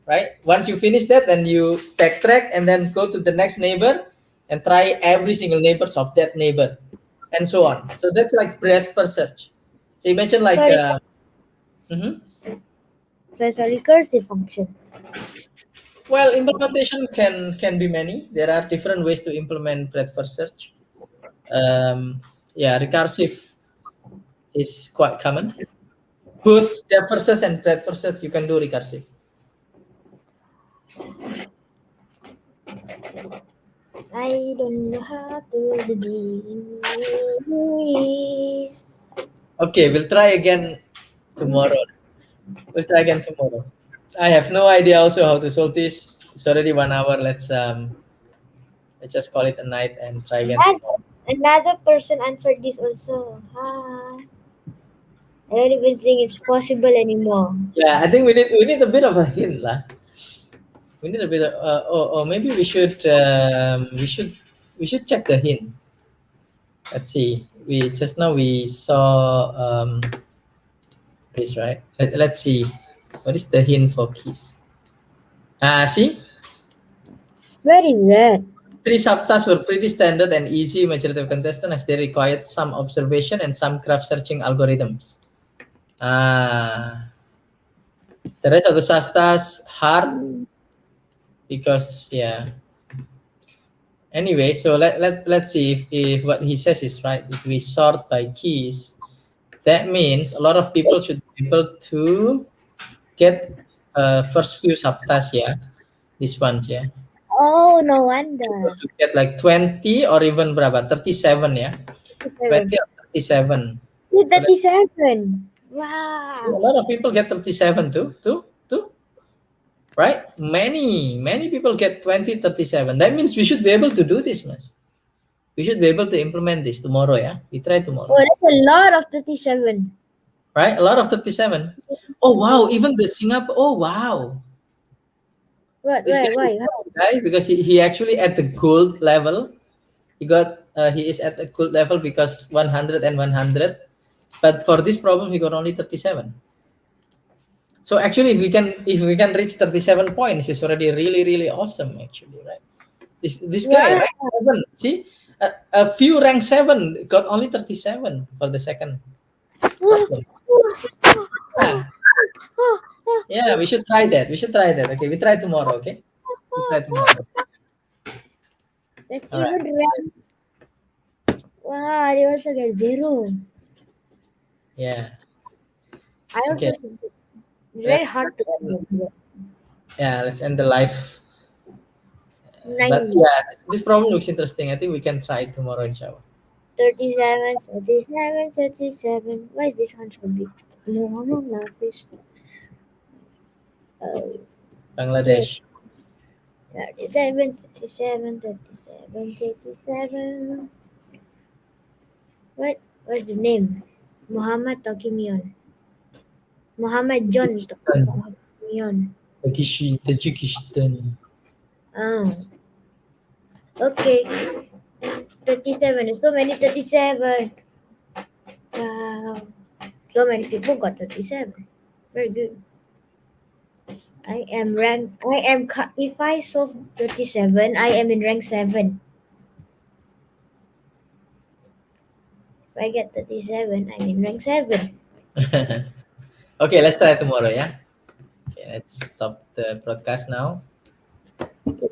Speaker 1: right? Once you finish that, then you backtrack and then go to the next neighbor and try every single neighbors of that neighbor, and so on. So that's like breadth first search. So imagine like
Speaker 2: Sorry,
Speaker 1: mhm.
Speaker 2: so it's a recursive function.
Speaker 1: Well, implementation can be many. There are different ways to implement breadth first search. Yeah, recursive is quite common. Both depth first search and breadth first search, you can do recursive.
Speaker 2: I don't know how to begin this.
Speaker 1: Okay, we'll try again tomorrow. We'll try again tomorrow. I have no idea also how to solve this. It's already 1 hour. Let's just call it a night and try again
Speaker 2: And
Speaker 1: tomorrow.
Speaker 2: another person answered this also. I don't even think it's possible anymore.
Speaker 1: Yeah, I think we need a bit of a hint, lah. We need a bit of, or maybe we should check the hint. Let's see. We just now we saw this, right? Let's see. What is the hint for keys? See,
Speaker 2: Where is that?
Speaker 1: three subtasks were pretty standard and easy. Majority of contestants, as they required some observation and some graph searching algorithms. The rest of the subtasks hard because, yeah. Anyway, so let's see if what he says is right. If we sort by keys, that means a lot of people should be able to get first few subtasks, yeah. These ones, yeah.
Speaker 2: Oh, no
Speaker 1: Able
Speaker 2: wonder.
Speaker 1: to get like 20 or even berapa? 37, ya. 20
Speaker 2: 37.
Speaker 1: or 37.
Speaker 2: Yeah,
Speaker 1: So
Speaker 2: 37.
Speaker 1: a
Speaker 2: Wow.
Speaker 1: lot of people get 37 too, right? Many people get 20, 37. That means we should be able to do this, mas. We should be able to implement this tomorrow, yeah. We try
Speaker 2: Oh,
Speaker 1: tomorrow,
Speaker 2: that's a lot of 37.
Speaker 1: right? A lot of 37. Oh wow, even the Singapore. Oh wow,
Speaker 2: What?
Speaker 1: this guy
Speaker 2: Where?
Speaker 1: is
Speaker 2: Why?
Speaker 1: a good guy because he actually at the gold level. He is at the gold level because 100 and 100. But for this problem, he got only 37. So actually, if we can reach 37 points, it's already really really awesome. Actually, right? This guy
Speaker 2: Yeah.
Speaker 1: rank 7. See, a few rank 7 got only 37 for the second problem. Ah, yeah, we should try that. We should try that. Okay, we try tomorrow. Okay, we try tomorrow.
Speaker 2: Let's
Speaker 1: All right.
Speaker 2: even rank. Wow, they also get zero.
Speaker 1: Yeah.
Speaker 2: I
Speaker 1: Okay.
Speaker 2: also think it's very
Speaker 1: Let's
Speaker 2: hard to
Speaker 1: end,
Speaker 2: get
Speaker 1: yeah. Let's end the live. But
Speaker 2: 9,
Speaker 1: yeah, this problem looks interesting. I think we can try it tomorrow, inshallah.
Speaker 2: 37, 37, 37. Why is this one so big? No, fish. Okay.
Speaker 1: Bangladesh.
Speaker 2: 37, 37, 37, 37. What? What's the name? Muhammad Tokimion. Muhammad John
Speaker 1: Tajikistan.
Speaker 2: Tokimion.
Speaker 1: Tajikistan.
Speaker 2: Oh, okay. 37. There's so many 37. Wow. So many people got 37. Very good. I am rank. I am. If I solve 37, I am in rank 7. If I get 37, I'm in rank 7.
Speaker 1: Okay, let's try tomorrow. Yeah. Okay, let's stop the broadcast now.